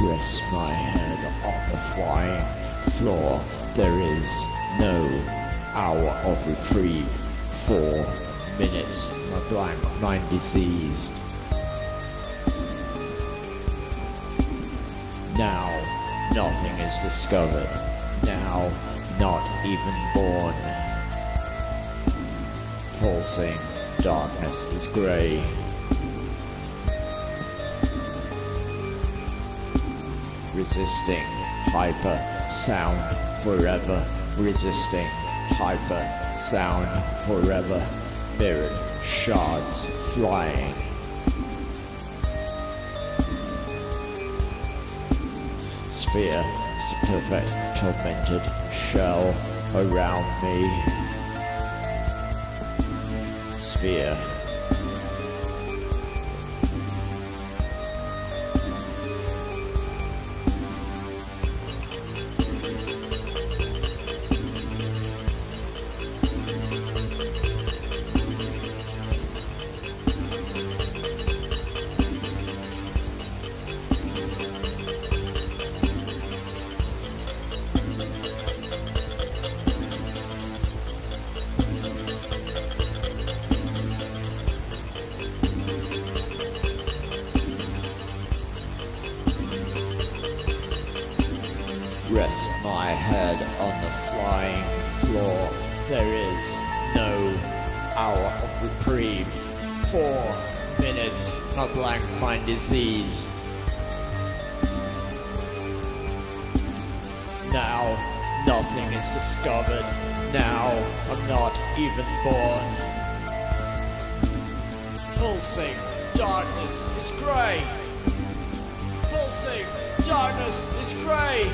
Rest my head on the flying floor. There is no hour of reprieve. 4 minutes, my blank mind diseased. Now nothing is discovered. Now not even born. Pulsing darkness is grey. Resisting hyper sound forever. Resisting hyper sound forever. Mirrored shards flying. Sphere is a perfect tormented shell around me. Sphere. Rest my head on the flying floor. There is no hour of reprieve. 4 minutes, my blank mind disease. Now nothing is discovered. Now I'm not even born. Pulsing darkness is grey. Pulsing darkness is grey.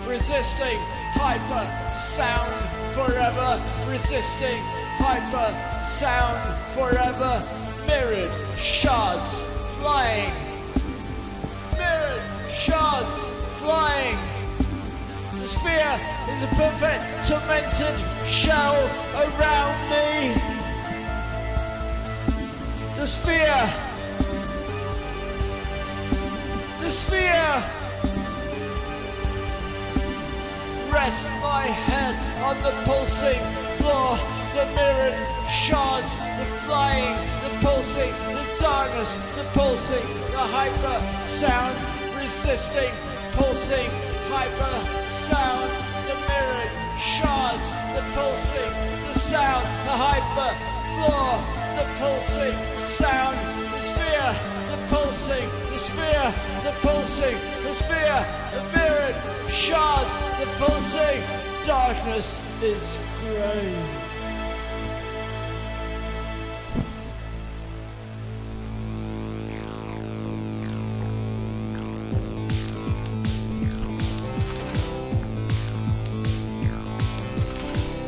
Resisting hyper sound forever. Resisting hyper sound forever. Mirrored shards flying. Mirrored shards flying. The sphere is a perfect tormented shell around me. The sphere. The sphere. Rest my head on the pulsing floor. The mirrored shards, the flying, the pulsing, the darkness, the pulsing, the hyper sound, resisting, pulsing, hyper sound, the mirrored shards, the pulsing, the sound, the hyper floor, the pulsing sound, the sphere, the pulsing, the sphere, the pulsing, the sphere, the mirrored shards, the pulsing, darkness is grey.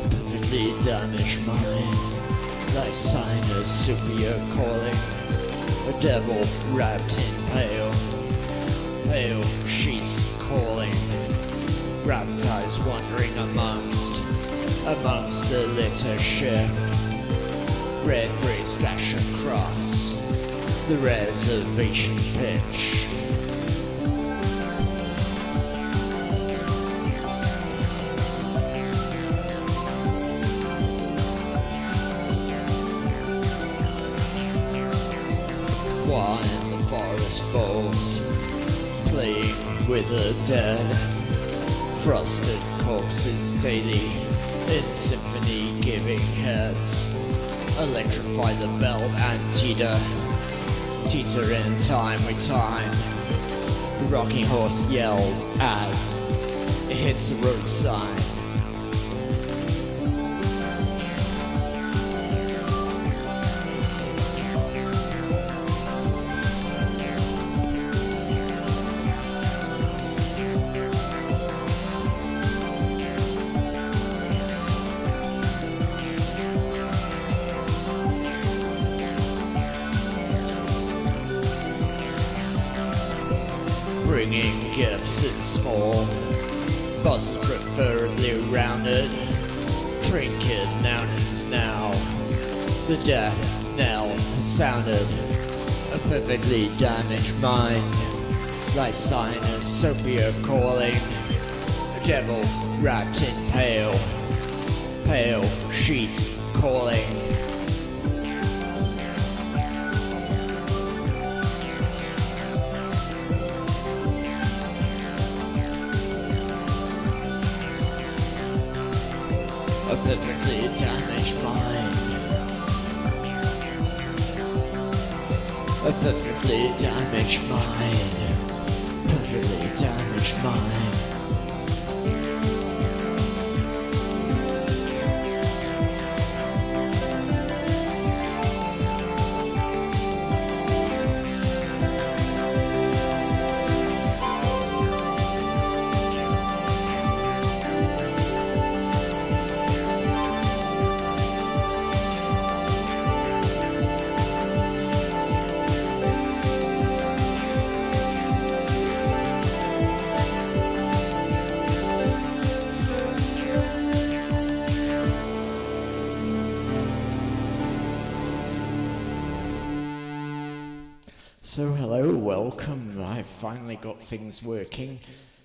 Perfectly damaged mind, thy sinus superior calling, a devil wrapped in pale, pale sheets calling. Baptized wandering amongst the litter shift. Red gray splash across the reservation pitch. While in the forest bowls, playing with the dead. Frosted corpses daily, in symphony giving heads. Electrify the belt and teeter in time with time. The rocking horse yells as it hits the road sign. Bringing gifts in small, buses preferably rounded, trinket nounings now. The death knell has sounded, a perfectly damaged mind, thy sign of Sophia calling, the devil wrapped in pale, pale sheets calling. A perfectly damaged mind. A perfectly damaged mind. Perfectly damaged mind. So hello, welcome. I've finally got things working.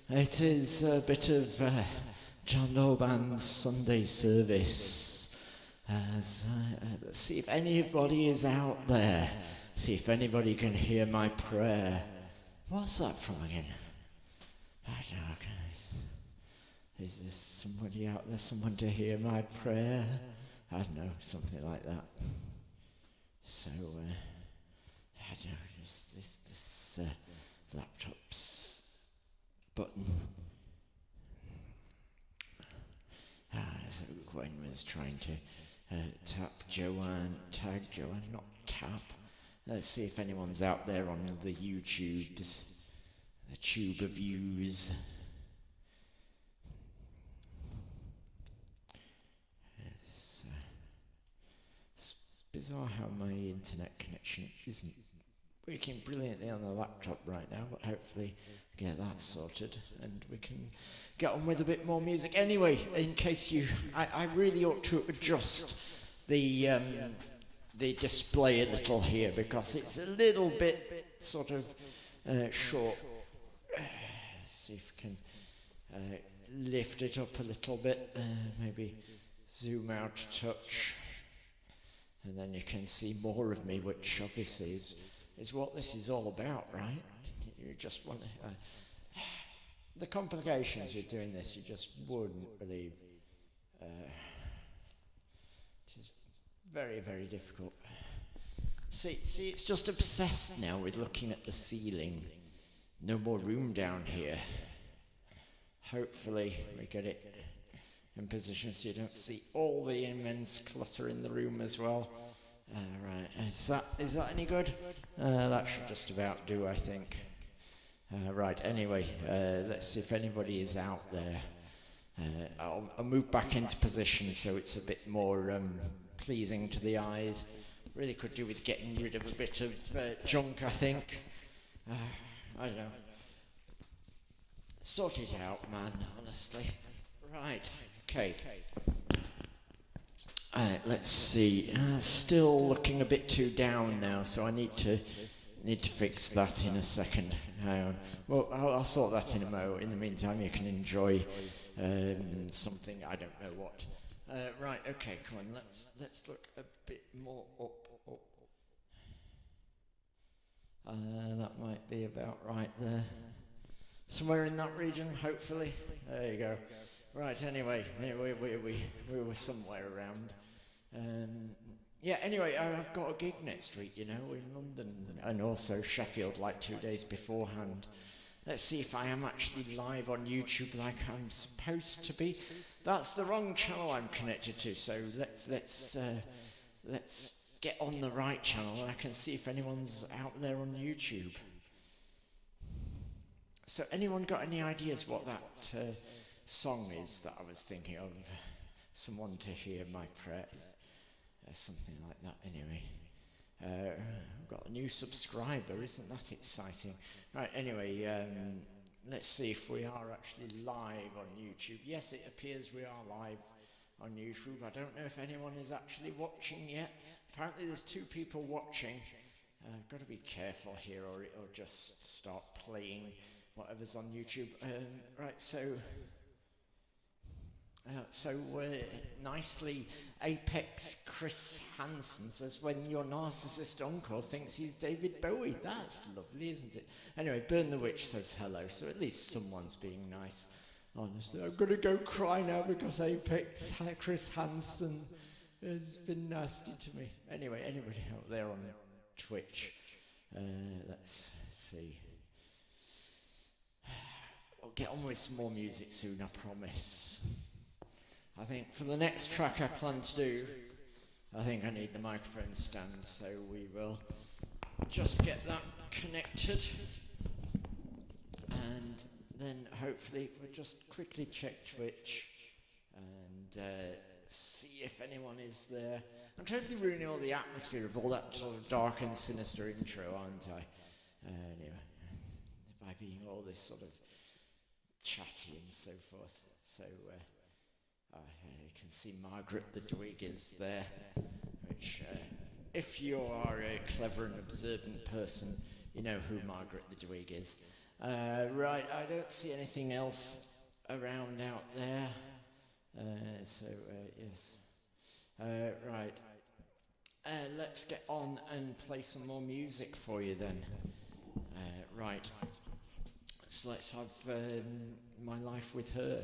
It is a bit of JDB Sunday Service. Let's see if anybody is out there. See if anybody can hear my prayer. What's that from again? I don't know, guys. Is there somebody out there, someone to hear my prayer? I don't know, something like that. So, I don't know, this laptop's button. So Gwen was trying to tag Joanne, not tap. Let's see if anyone's out there on the YouTubes, the tube of views. It's bizarre how my internet connection isn't working brilliantly on the laptop right now, but hopefully get that sorted and we can get on with a bit more music. Anyway, in case I really ought to adjust the display a little here because it's a little bit sort of short. See if we can lift it up a little bit, maybe zoom out a touch, and then you can see more of me, which obviously is what this is all about, right? You just want to... the complications with doing this, you just wouldn't believe. It is very, very difficult. See, it's just obsessed now with looking at the ceiling. No more room down here. Hopefully we get it in position so you don't see all the immense clutter in the room as well. Right, is that any good? That should just about do, I think. Right, anyway, let's see if anybody is out there. I'll move back into position so it's a bit more pleasing to the eyes. Really could do with getting rid of a bit of junk, I think. I don't know. Sort it out, man, honestly. Right, okay. Let's see. Still looking a bit too down now, so I need to fix that in a second. Hang on. Well, I'll sort that in a mo. In the meantime, you can enjoy something. I don't know what. Right. Okay. Come on. Let's look a bit more up. That might be about right there. Somewhere in that region, hopefully. There you go. Right. Anyway, we were somewhere around. Yeah, anyway, I've got a gig next week, in London, and also Sheffield, like 2 days beforehand. Let's see if I am actually live on YouTube like I'm supposed to be. That's the wrong channel I'm connected to, so let's get on the right channel, and I can see if anyone's out there on YouTube. So, anyone got any ideas what that song is that I was thinking of? Someone to hear my prayer. Something like that, anyway. I've got a new subscriber, isn't that exciting? Right, anyway, let's see if we are actually live on YouTube. Yes, it appears we are live on YouTube. I don't know if anyone is actually watching yet. Apparently there's 2 people watching. I've got to be careful here or it'll just start playing whatever's on YouTube. Right, so nicely, Apex Chris Hansen says, when your narcissist uncle thinks he's David Bowie. That's lovely, isn't it? Anyway, Burn the Witch says hello, so at least someone's being nice. Honestly, I'm going to go cry now because Apex Chris Hansen has been nasty to me. Anyway, anybody out there on Twitch? Let's see. We'll get on with some more music soon, I promise. I think for the next track I plan to do, I think I need the microphone stand, so we will just get that connected. And then hopefully we'll just quickly check Twitch and see if anyone is there. I'm totally ruining all the atmosphere of all that sort of dark and sinister intro, aren't I? Anyway, by being all this sort of chatty and so forth. So you can see Margaret the Dwig is there, which if you are a clever and observant person, you know who Margaret the Dwig is. Right, I don't see anything else around out there. Yes. Right. Let's get on and play some more music for you then. Right. So let's have My Life with Her.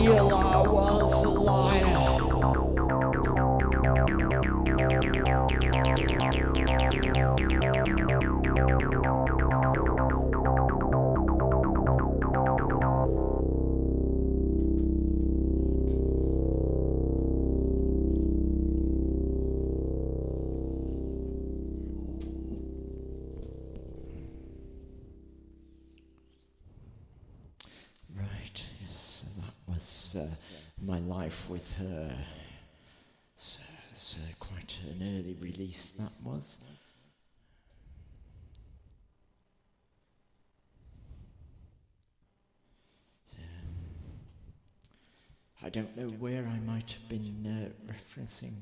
feel I was a liar. Right, yes, so that was my life with her. So it's quite an early release that was. I don't know where I might have been referencing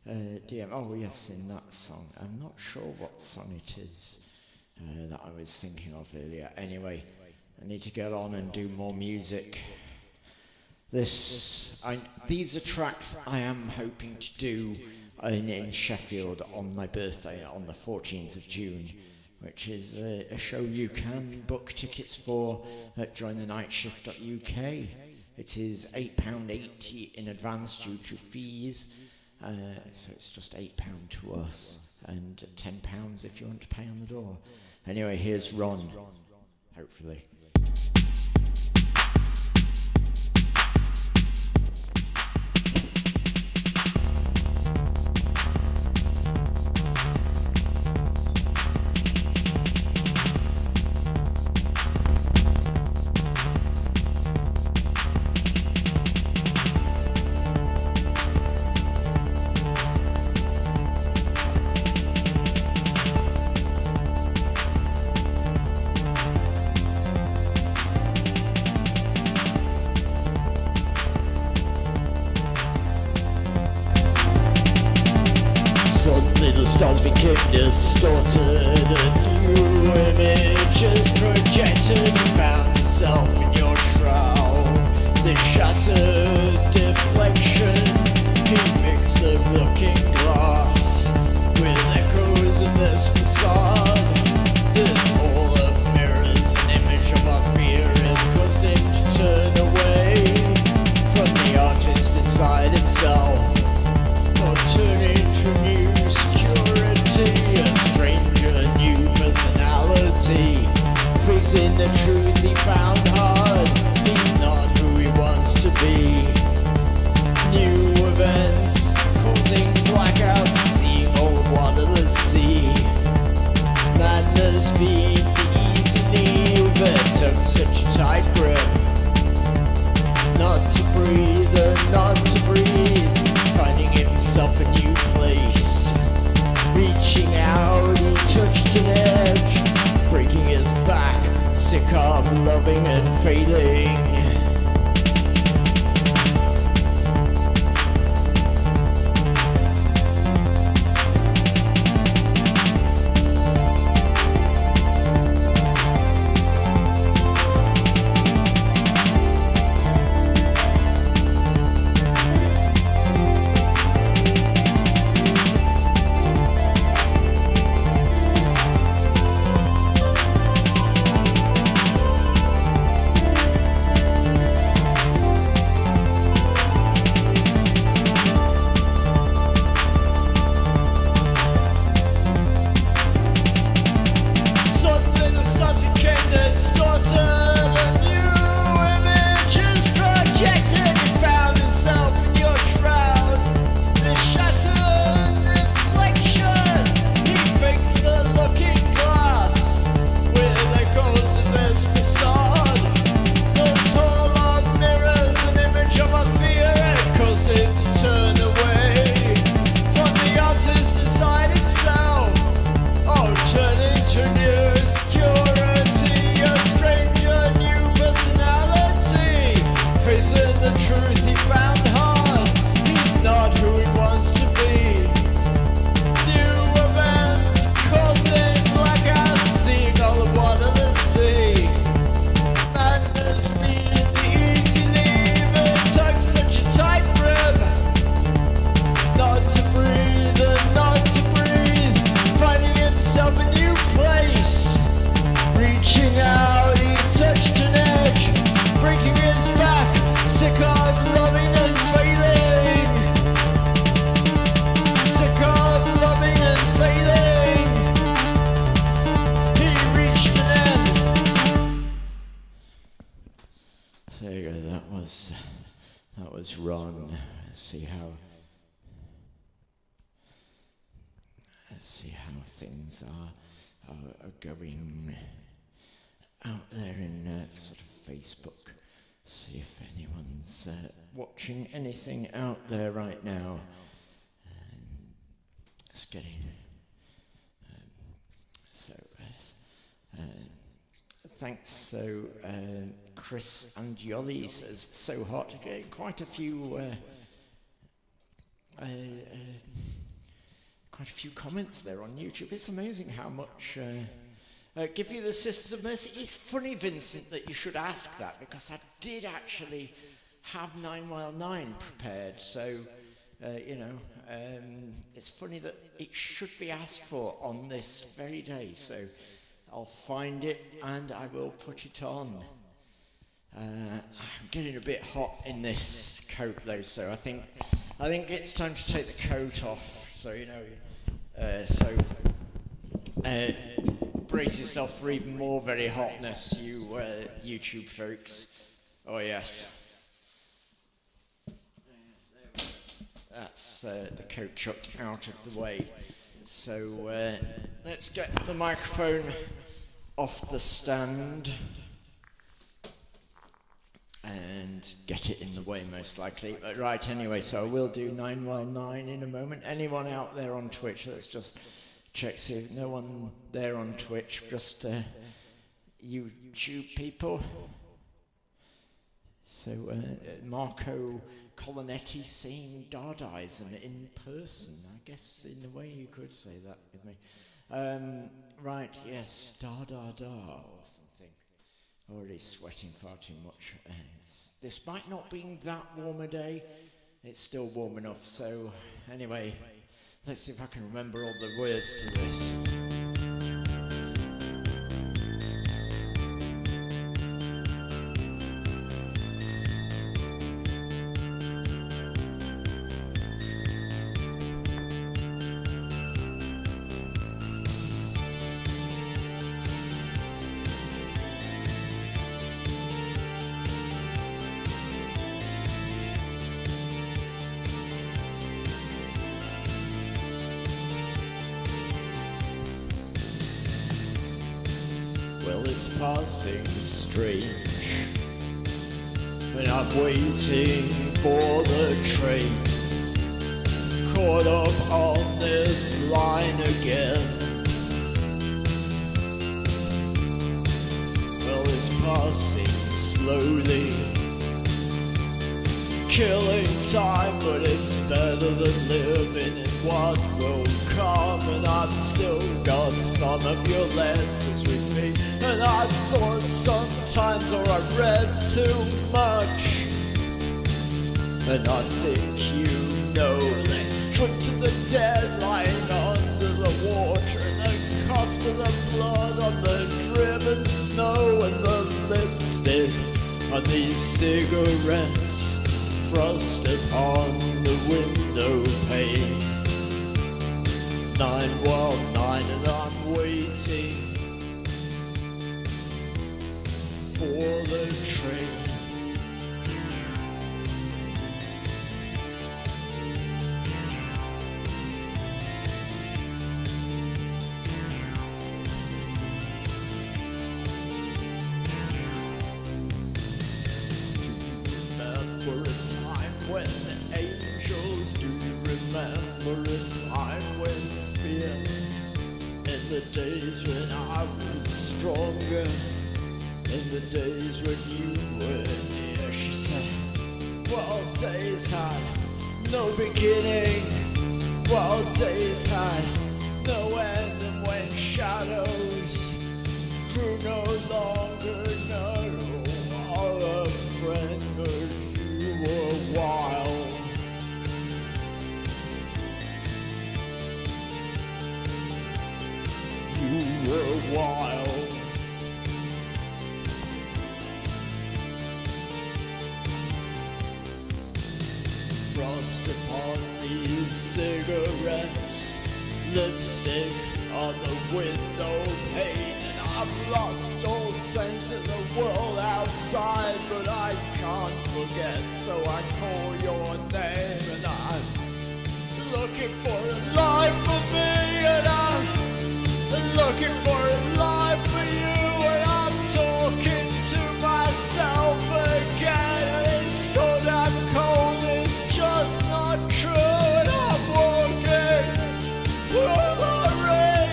DM. Oh yes, in that song. I'm not sure what song it is that I was thinking of earlier. Anyway, I need to get on and do more music. These are tracks I am hoping to do in Sheffield on my birthday on the 14th of June, which is a show you can book tickets for at jointhenightshift.uk. It is £8.80 in advance due to fees, so it's just £8 to us and £10 if you want to pay on the door. Anyway, here's Ron, hopefully. Stars became distorted, a new image is projected. You found yourself in your shroud. This shattered deflection, he mixed the looking glass with echoes of this facade. This hall of mirrors, an image of our fear, it caused him to turn away from the artist inside himself, or turn into new security, a stranger, new personality, facing the truth he found hard. He's not who he wants to be. New events causing blackouts, seeing all of water the sea. Madness beat the easy leave, it took such a tight grip. Not to breathe and not to breathe, finding himself a new place. Reaching out, he touched an edge, breaking his back, sick of loving and failing. that was Ron. Let's see how things are going out there in sort of Facebook. See if anyone's watching anything out there right now. It's getting thanks. So Chris Angioli says so hot. Quite a few comments there on YouTube. It's amazing how much. Give you the Sisters of Mercy. It's funny, Vincent, that you should ask that, because I did actually have 919 prepared. So, it's funny that it should be asked for on this very day. So I'll find it and I will put it on. I'm getting a bit hot in this coat though, so I think it's time to take the coat off. So, brace yourself for even more very hotness, you YouTube folks. Oh yes. That's the coat chucked out of the way. So let's get the microphone off the stand and get it in the way most likely. But right, anyway, so I will do 919 in a moment. Anyone out there on Twitch, let's just check, see if no one there on Twitch, just YouTube people. So Marco Colonetti seeing Dardai's and in person. I guess in a way you could say that with me. Right, yes, da or something. Already sweating far too much. Despite not being that warm a day, it's still warm enough. So anyway, let's see if I can remember all the words to this. Passing strange when I'm waiting for the train, caught up on this line again. Well, it's passing slowly, killing time, but it's better than living in what will come. And I've still got some of your letters with me, and I thought sometimes, or I read too much. And I think you know, let's drink to the dead lying under the water, and the cost of the blood on the driven snow, and the lipstick on these cigarettes frost upon the window pane. 919, and I'm waiting for the train. Remember a time when angels, do you remember a time when fear, in the days when I was stronger, in the days when you were near? She said, well, days had no beginning, well, days had no end, and when shadows grew no longer, no, or a friend, but you were wild. You were wild. Frost upon these cigarettes, lipstick on the window pane, and I've lost all sense of the world outside, but I can't forget, so I call your name, and I'm looking for a life for me, and I'm looking for a life for you, and I'm talking to myself again, and it's so damn cold, it's just not true, and I'm walking through the rain,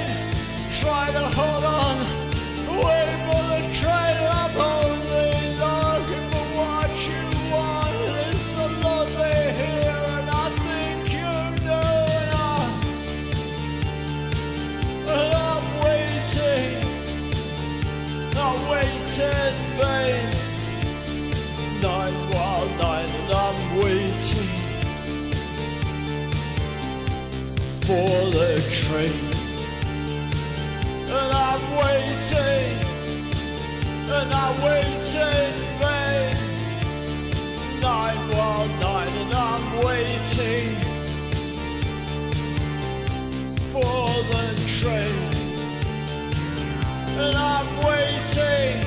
trying to hold on, wait for the train, and I'm only looking for what you want, and it's so lonely here, and I think you know, and I'm waiting, not waiting, babe. Night while night, and I'm waiting for the train, and I'm waiting, and I'm waiting, babe. Night while night, and I'm waiting for the train, and I'm waiting,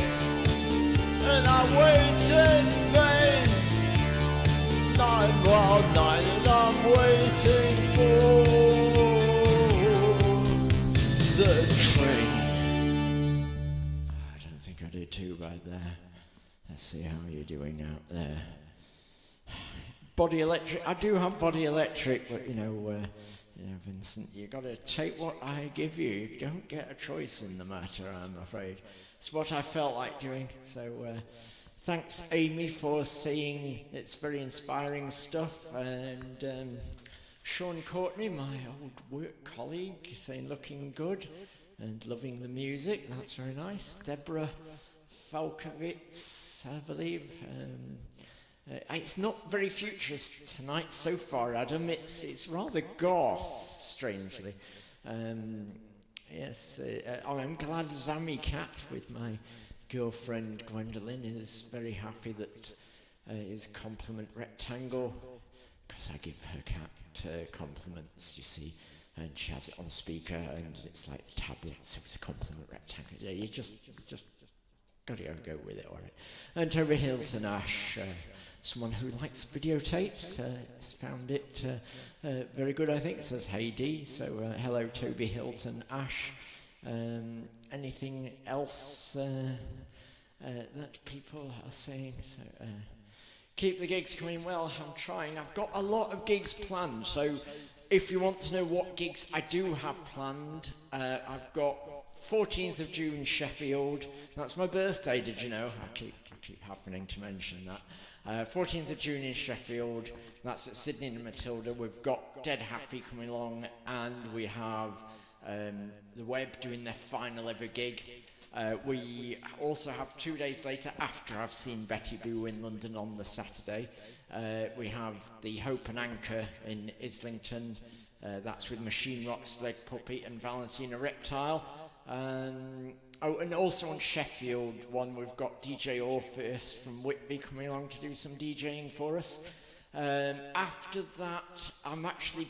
and I'm waiting, babe. Night while night, and I'm waiting for the train. I don't think I did too bad there. Let's see how you're doing out there. Body electric. I do have body electric, but you know, Vincent, you got to take what I give you. You don't get a choice in the matter, I'm afraid. It's what I felt like doing. So thanks, Amy, for saying it's very inspiring stuff, and Sean Courtney, my old work colleague, saying looking good and loving the music. That's very nice. Deborah Falkovitz, I believe. It's not very futurist tonight so far, Adam. It's rather goth, strangely. Yes, I'm glad Zammy Cat, with my girlfriend Gwendolyn, is very happy that his compliment rectangle, because I give her cat compliments, you see, and she has it on speaker, and it's like the tablet, so it's a compliment rectangle. Yeah, you just gotta go with it, all right. And Toby Hilton Ash, someone who likes videotapes, has found it very good, I think. It says hey D, so hello Toby Hilton Ash. Anything else that people are saying? So keep the gigs coming. Well, I'm trying. I've got a lot of gigs planned, so if you want to know what gigs I do have planned, I've got 14th of June Sheffield. That's my birthday, did you know? I keep happening to mention that. 14th of June in Sheffield, that's at Sydney and Matilda. We've got Dead Happy coming along, and we have The Web doing their final ever gig. We also have 2 days later, after I've seen Betty Boo in London on the Saturday, we have the Hope and Anchor in Islington. That's with Machine Rock's Leg Puppy and Valentina Reptile. And also on Sheffield one, we've got DJ Orpheus from Whitby coming along to do some DJing for us. After that, I'm actually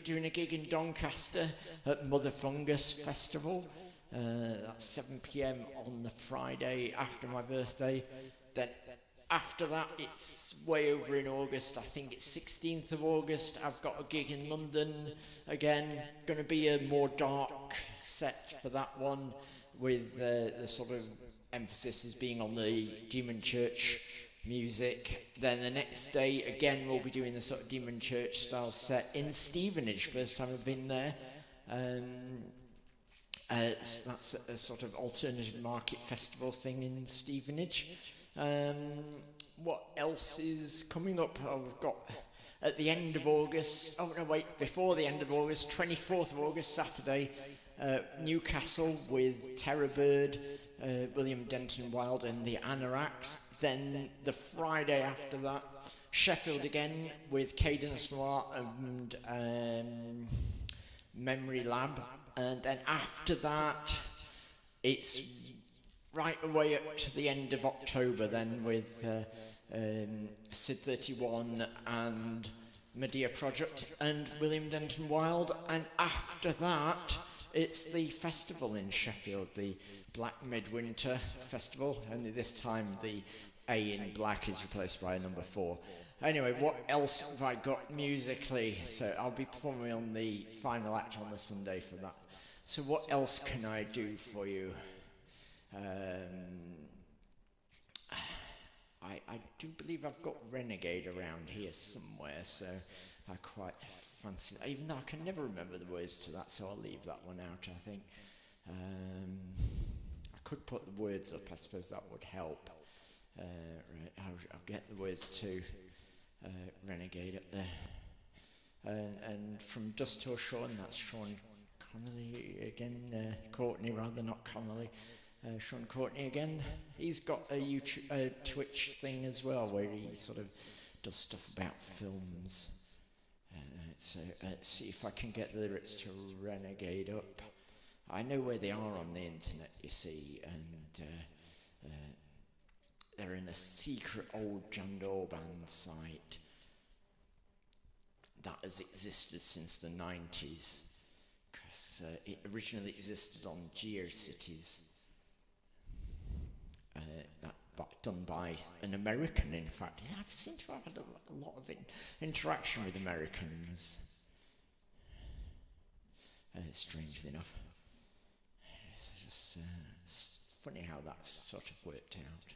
doing a gig in Doncaster at Mother Fungus Festival. That's 7 PM on the Friday after my birthday. Then after that, it's way over in August. I think it's 16th of August. I've got a gig in London again. Going to be a more dark set for that one, with the sort of emphasis is being on the Demon Church music. Then the next day, again, we'll be doing the sort of Demon Church style set in Stevenage. First time I've been there. That's a sort of alternative market festival thing in Stevenage. What else is coming up? Oh, we've got at the end of August, before the end of August, 24th of August, Saturday, Newcastle with Terrorbird, William Denton Wilde and the Anoraks. Then the Friday after that, Sheffield again with Cadence Noir and Memory Lab. And then after that, it's right away up to the end of October then with Sid 31 and Medea Project and William Denton Wilde. And after that, It's the festival in Sheffield, the Black Midwinter Festival. Only this time the A in black is replaced by a number 4. Anyway, what else have I got musically? So I'll be performing on the final act on the Sunday for that. So what else can I do for you? I do believe I've got Renegade around here somewhere, so I quite fancy that. Even though I can never remember the words to that, so I'll leave that one out, I think. I could put the words up, I suppose that would help. Right, I'll get the words to Renegade up there. And from Dust Till Sean, that's Sean Connolly again, Courtney rather, not Connolly. Sean Courtney again. He's got a YouTube, Twitch thing as well, where he sort of does stuff about films. So let's see if I can get the lyrics to Renegade up. I know where they are on the internet, you see, and they're in a secret old John Doe band site that has existed since the 90s, because it originally existed on GeoCities. Done by an American, in fact. I seem to have had a lot of interaction with Americans. Strangely enough. It's just it's funny how that's sort of worked out.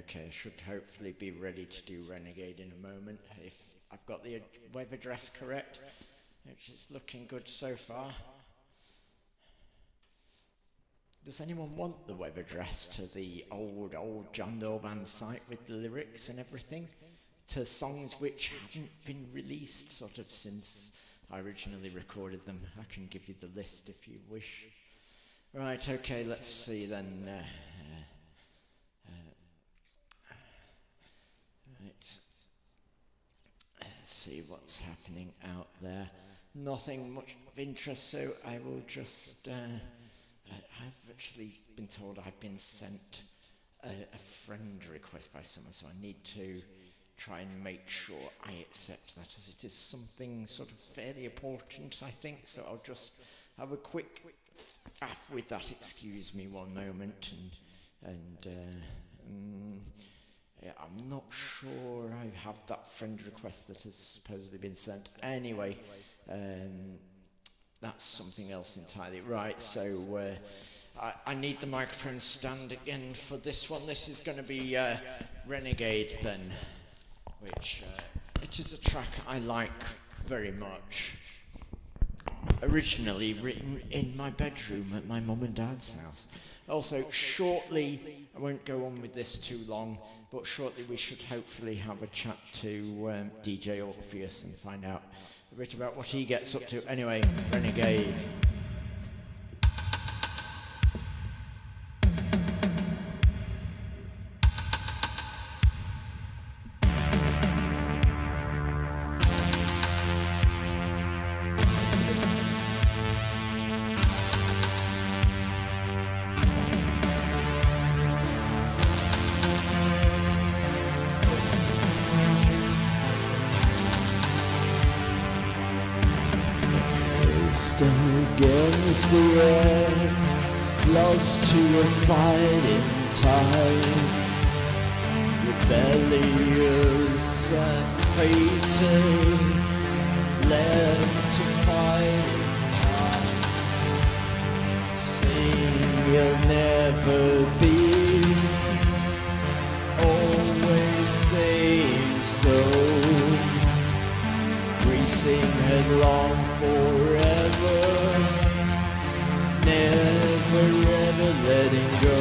Okay, I should hopefully be ready to do Renegade in a moment, if I've got the web address correct, which is looking good so far. Does anyone want the web address to the old John Doe band site with the lyrics and everything? To songs which haven't been released sort of since I originally recorded them. I can give you the list if you wish. Right, okay, let's see then. Let's see what's happening out there. Nothing much of interest, so I will just... I've actually been told I've been sent a friend request by someone, so I need to try and make sure I accept that, as it is something sort of fairly important, I think. So I'll just have a quick faff with that. Excuse me one moment, and yeah, I'm not sure I have that friend request that has supposedly been sent. Anyway, that's something else entirely. Right, so I need the microphone stand again for this one. This is going to be Renegade then, which it is a track I like very much. Originally written in my bedroom at my mum and dad's house. Also, shortly, I won't go on with this too long, but shortly we should hopefully have a chat to DJ Orpheus and find out a bit about what he gets up to. Anyway, Renegade. Against the edge, lost to a fighting tide, rebellious and fated, left to fighting time. Sing you'll never be, always saying so, racing headlong forever, never ever letting go.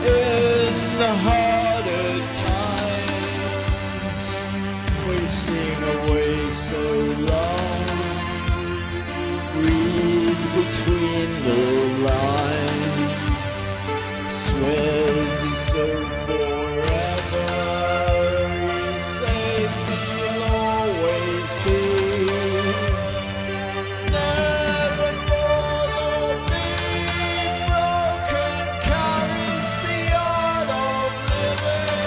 In the harder times, so long. Read between the lines. Swears he's so forever. He says he'll always be. Never fall or be broken. Carries the art of living.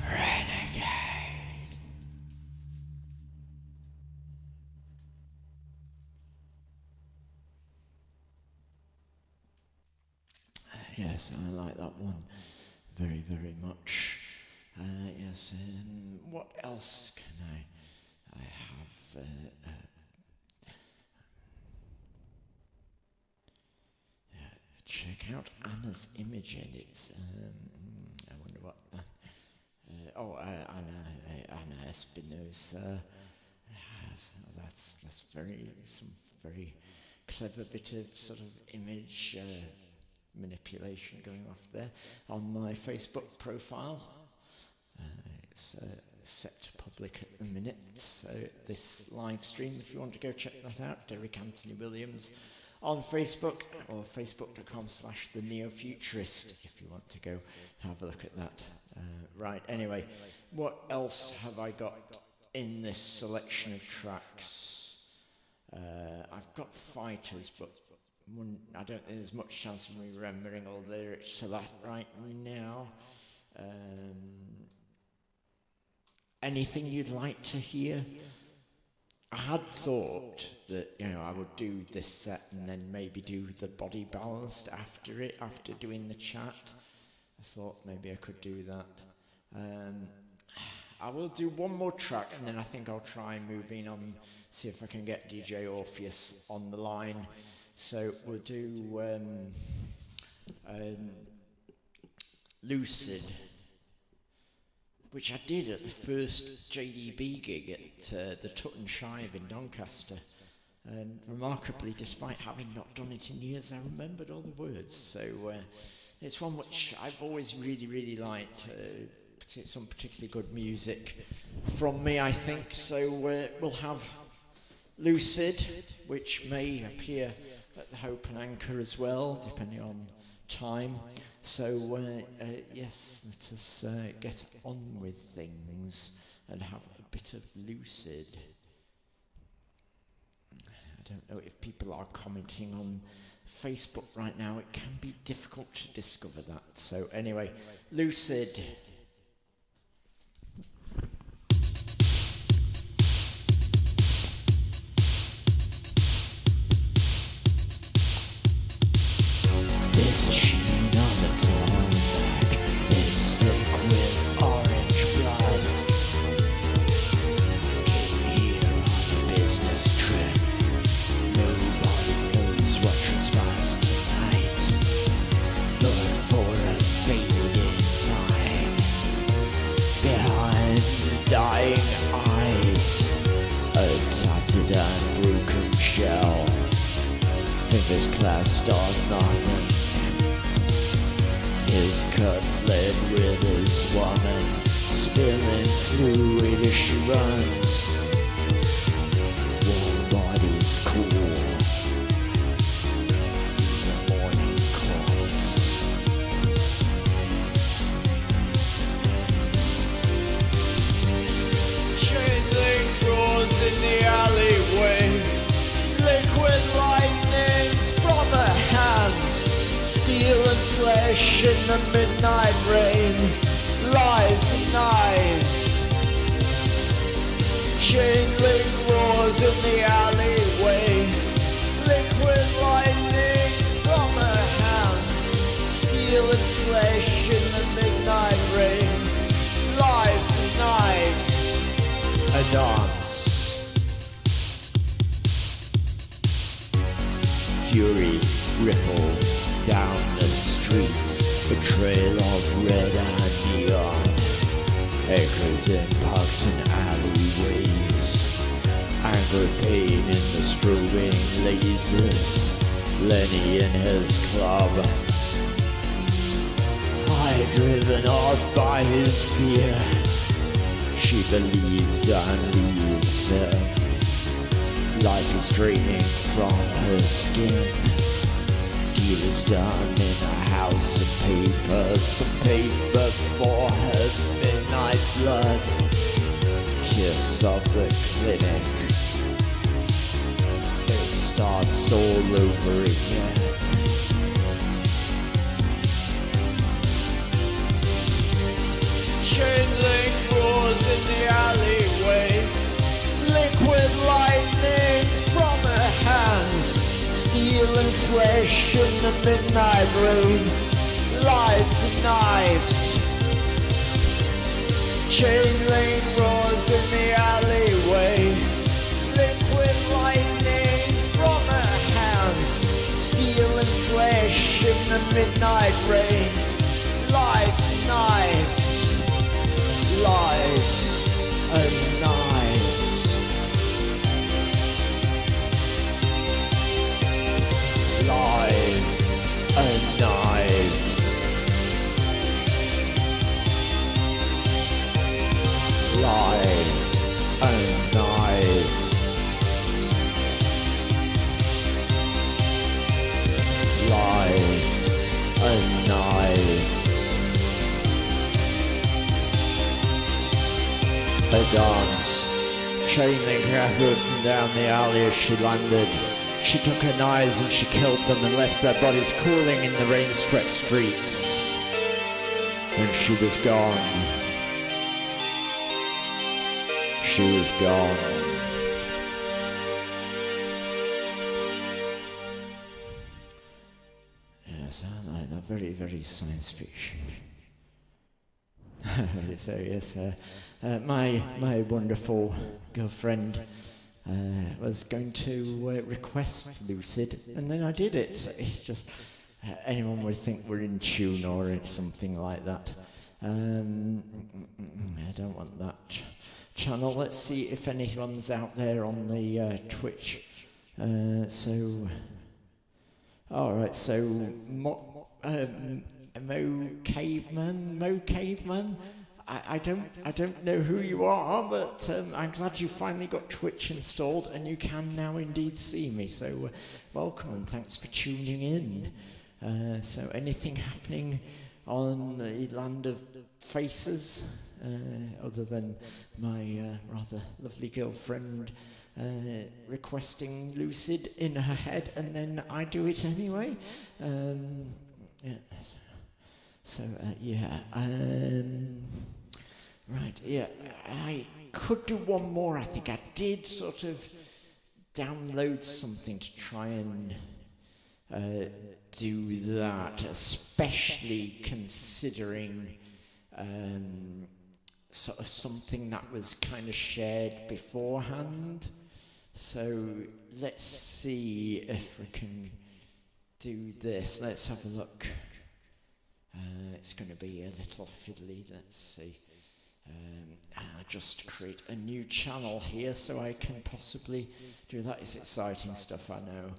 Renegade. Yes, I like that one very, very much. Yes, what else can I have? Check out Anna's image edits. I wonder what that. Anna Espinosa. That's some very clever bit of sort of image manipulation going off there on my Facebook profile. It's set to public at the minute, so this live stream, if you want to go check that out, Derek Anthony Williams on Facebook, or facebook.com/the Neo Futurist if you want to go have a look at that. Right, anyway, what else have I got in this selection of tracks? I've got Fighters, but I don't think there's much chance of me remembering all the lyrics to that right now. Anything you'd like to hear? I had thought that, I would do this set and then maybe do the Body Balanced after it, after doing the chat. I thought maybe I could do that. I will do one more track and then I think I'll try moving on, see if I can get DJ Orpheus on the line. So we'll do Lucid, which I did at the first JDB gig at the Tut and Shive in Doncaster. And remarkably, despite having not done it in years, I remembered all the words. So it's one which I've always really, really liked. Some particularly good music from me, I think. So we'll have Lucid, which may appear at the Hope and Anchor as well, depending on time. So yes, let us get on with things and have a bit of Lucid. I don't know if people are commenting on Facebook right now. It can be difficult to discover that. So anyway, Lucid. There's a sheen on the tarmac. It's slick with orange blood. Came here on a business trip. Nobody knows what transpires tonight. But for a faded night, behind dying eyes, a tattered and broken shell. Fingers clasped on nothing. His cut fled with his woman, spilling fluid as she runs. Warm body's cool. He's a morning corpse. Chain link roars in the alleyway. Liquid lightning from her hands. Steel and flesh in the midnight rain. Lies and knives. Chain link roars in the alleyway. Liquid lightning from her hands. steel and flesh in the midnight rain. Lives and knives, a dance. Fury ripple down the streets, a trail of red and neon. Echoes in parks and alleyways, anger, pain in the strobing lasers. Lenny in his club, high driven off by his fear. She believes and leaves her. Life is draining from her skin. Deal is done in a house of paper, some paper for her midnight blood. Kiss of the clinic, it starts all over again. Chain link roars in the alleyway, liquid lightning from her hands. Steel and flesh in the midnight rain, lives and knives. Chain link roars in the alleyway, liquid lightning from her hands. Steel and flesh in the midnight rain, lives and knives. Lives and knives. Lives and knives. Lives and knives. Lives and knives. A dance. Chain link echoed from down the alley as she landed. She took her knives and she killed them and left their bodies cooling in the rain-swept streets. And she was gone. She was gone. Yes, I like that. Very, very science fiction. So yes, my wonderful girlfriend was going to request Lucid, and then I did it. So it's just anyone would think we're in tune or something like that. I don't want that channel. Let's see if anyone's out there on the Twitch. All right. So Mo Caveman. I don't know who you are, but I'm glad you finally got Twitch installed and you can now indeed see me. So welcome and thanks for tuning in. So anything happening on the land of faces, other than my rather lovely girlfriend requesting Lucid in her head and then I do it anyway. Yeah. So right, yeah, I could do one more. I think I did sort of download something to try and do that, especially considering sort of something that was kind of shared beforehand. So let's see if we can do this. Let's have a look. It's going to be a little fiddly. Let's see. I'll just create a new channel here so I can possibly do that. It's exciting stuff, I know.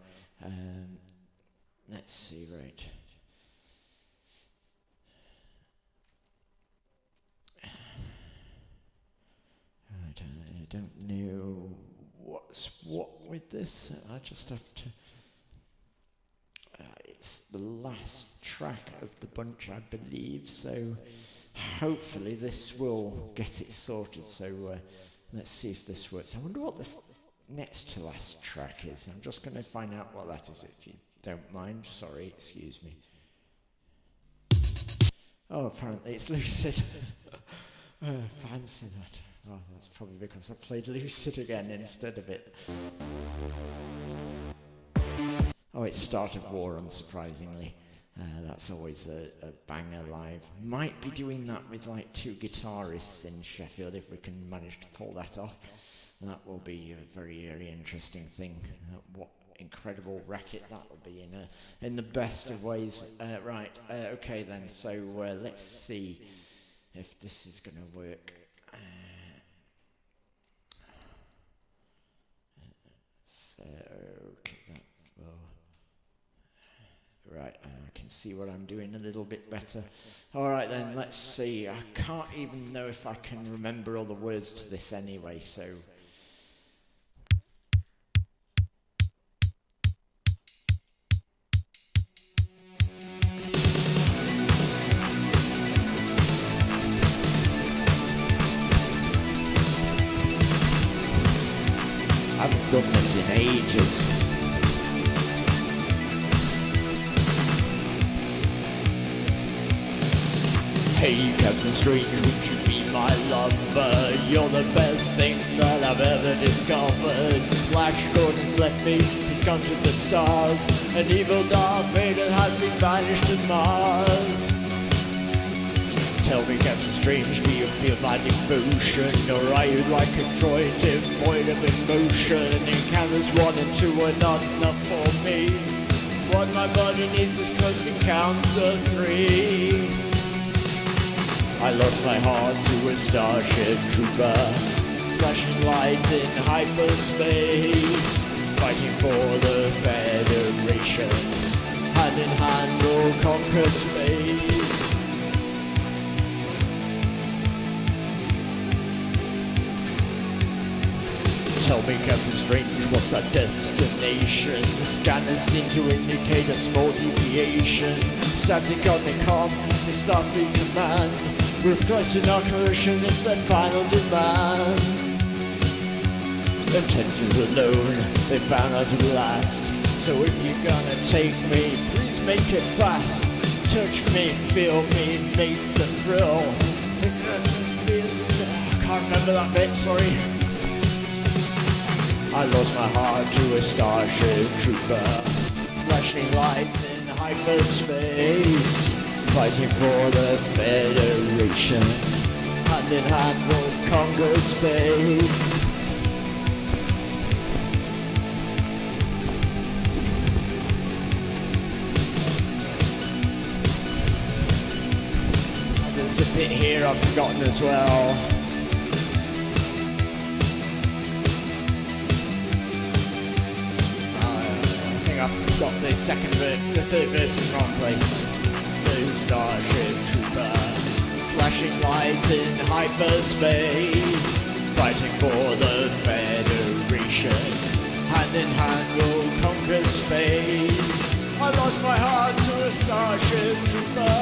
Let's see, right. I don't know what's what with this. I just have to... it's the last track of the bunch, I believe, so hopefully this will get it sorted. So let's see if this works. I wonder what this next to last track is. I'm just going to find out what that is, if you don't mind. Sorry, excuse me. Oh, apparently it's Lucid. Fancy that. Oh, that's probably because I played Lucid again instead of it. Oh, it's Start of War, unsurprisingly. That's always a banger live. Might be doing that with like 2 guitarists in Sheffield if we can manage to pull that off. That will be a very, very interesting thing. What incredible racket that will be in the best of ways. Right, okay then, so let's see if this is going to work. Okay, that's well. Right, I can see what I'm doing a little bit better. All right then, let's see. I can't even know if I can remember all the words to this anyway, so. I haven't done this in ages. Hey, Captain Strange, would you be my lover? You're the best thing that I've ever discovered. Flash Gordon's left me, he's gone to the stars. An evil Darth Vader has been banished to Mars. Tell me, Captain Strange, do you feel my devotion? Or are you like a droid devoid of emotion? Encounters 1 and 2 are not enough for me. What my body needs is Close Encounter 3. I lost my heart to a Starship Trooper, flashing lights in hyperspace, fighting for the Federation. Hand in hand we'll conquer space. Tell me, Captain Strange, what's our destination? The scanners seem to indicate a small deviation. Static on the comm, the Starfleet command. Requesting our collision is their final demand. Intentions unknown, they found out at last. So if you're gonna take me, please make it fast. Touch me, feel me, make the thrill. I can't remember that bit, sorry. I lost my heart to a Starship Trooper, flashing lights in hyperspace, fighting for the Federation. Hand in hand we'll conquer space. And there's a bit here I've forgotten as well. I've got the third verse in the wrong place. Blue Starship Trooper, flashing lights in hyperspace, fighting for the Federation. Hand in hand we'll conquer space. I lost my heart to a Starship Trooper.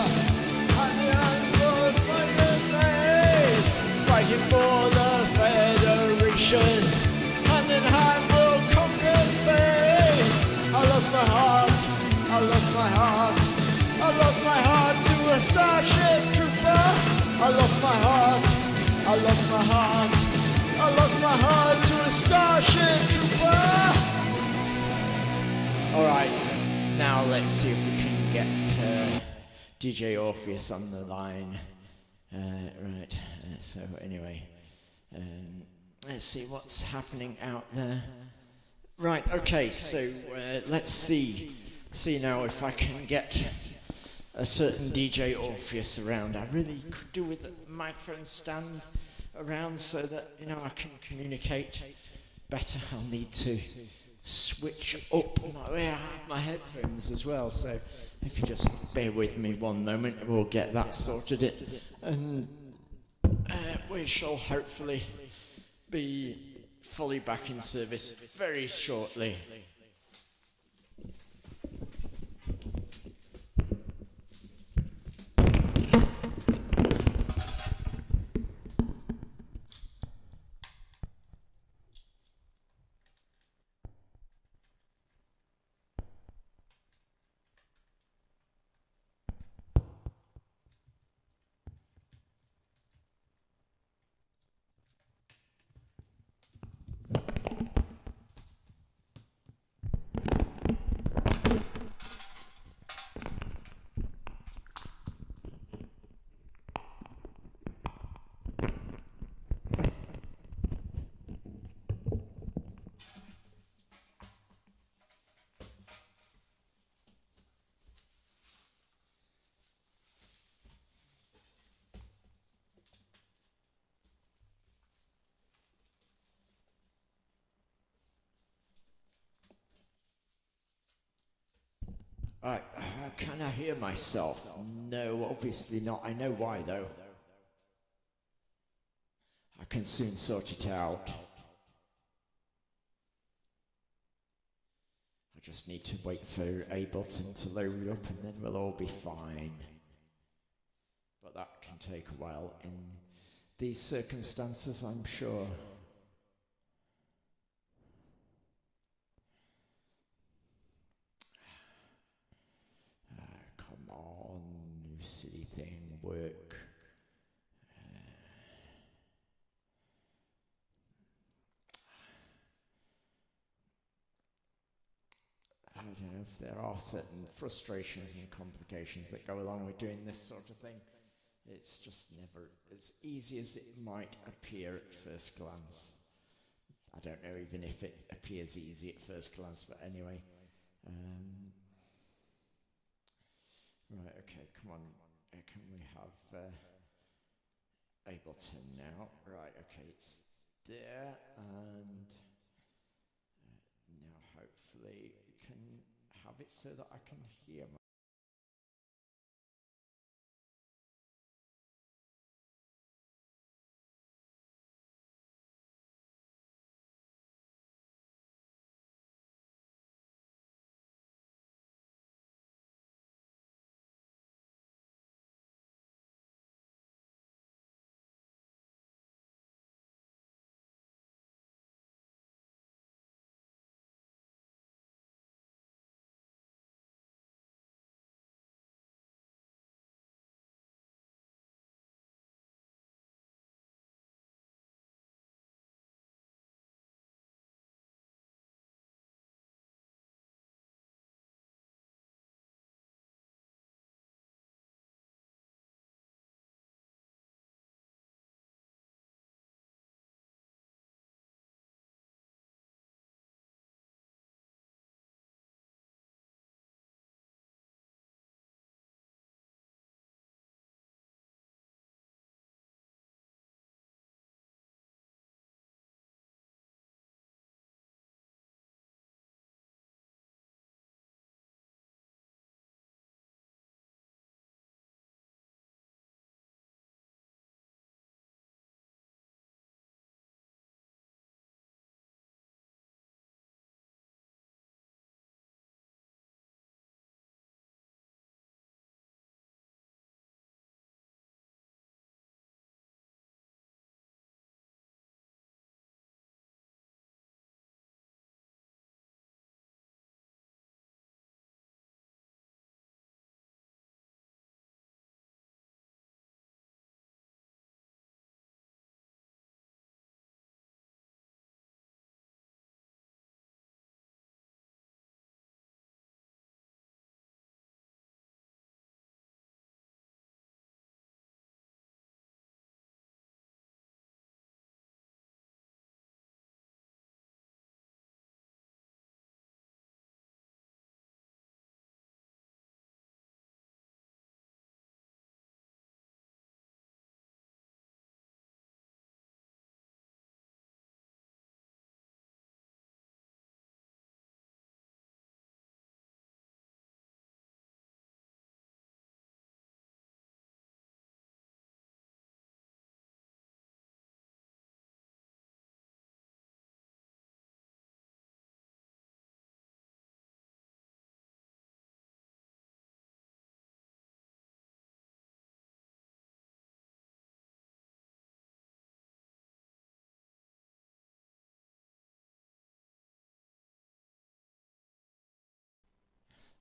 Hand in hand we'll conquer space, fighting for the Federation. Hand in hand we'll conquer space. I lost my heart, I lost my heart, I lost my heart to a Starship Trooper. I lost my heart, I lost my heart, I lost my heart to a Starship Trooper. Alright, now let's see if we can get DJ Orpheus on the line. So anyway, let's see what's happening out there. Right, okay, so let's see now if I can get a certain DJ Orpheus around. I really could do with a microphone stand around so that, you know, I can communicate better. I'll need to switch up my headphones as well, so if you just bear with me one moment, we'll get that sorted. And we shall hopefully be fully back in service very shortly. Right, can I hear myself? No, obviously not. I know why though. I can soon sort it out. I just need to wait for Ableton to load up and then we'll all be fine. But that can take a while in these circumstances, I'm sure. Come on, new silly thing, work. I don't know if there are certain frustrations and complications that go along with doing this sort of thing. It's just never as easy as it might appear at first glance. I don't know even if it appears easy at first glance, but anyway. Right, okay, come on. Can we have Ableton now? Right, okay, it's there, and now hopefully we can have it so that I can hear my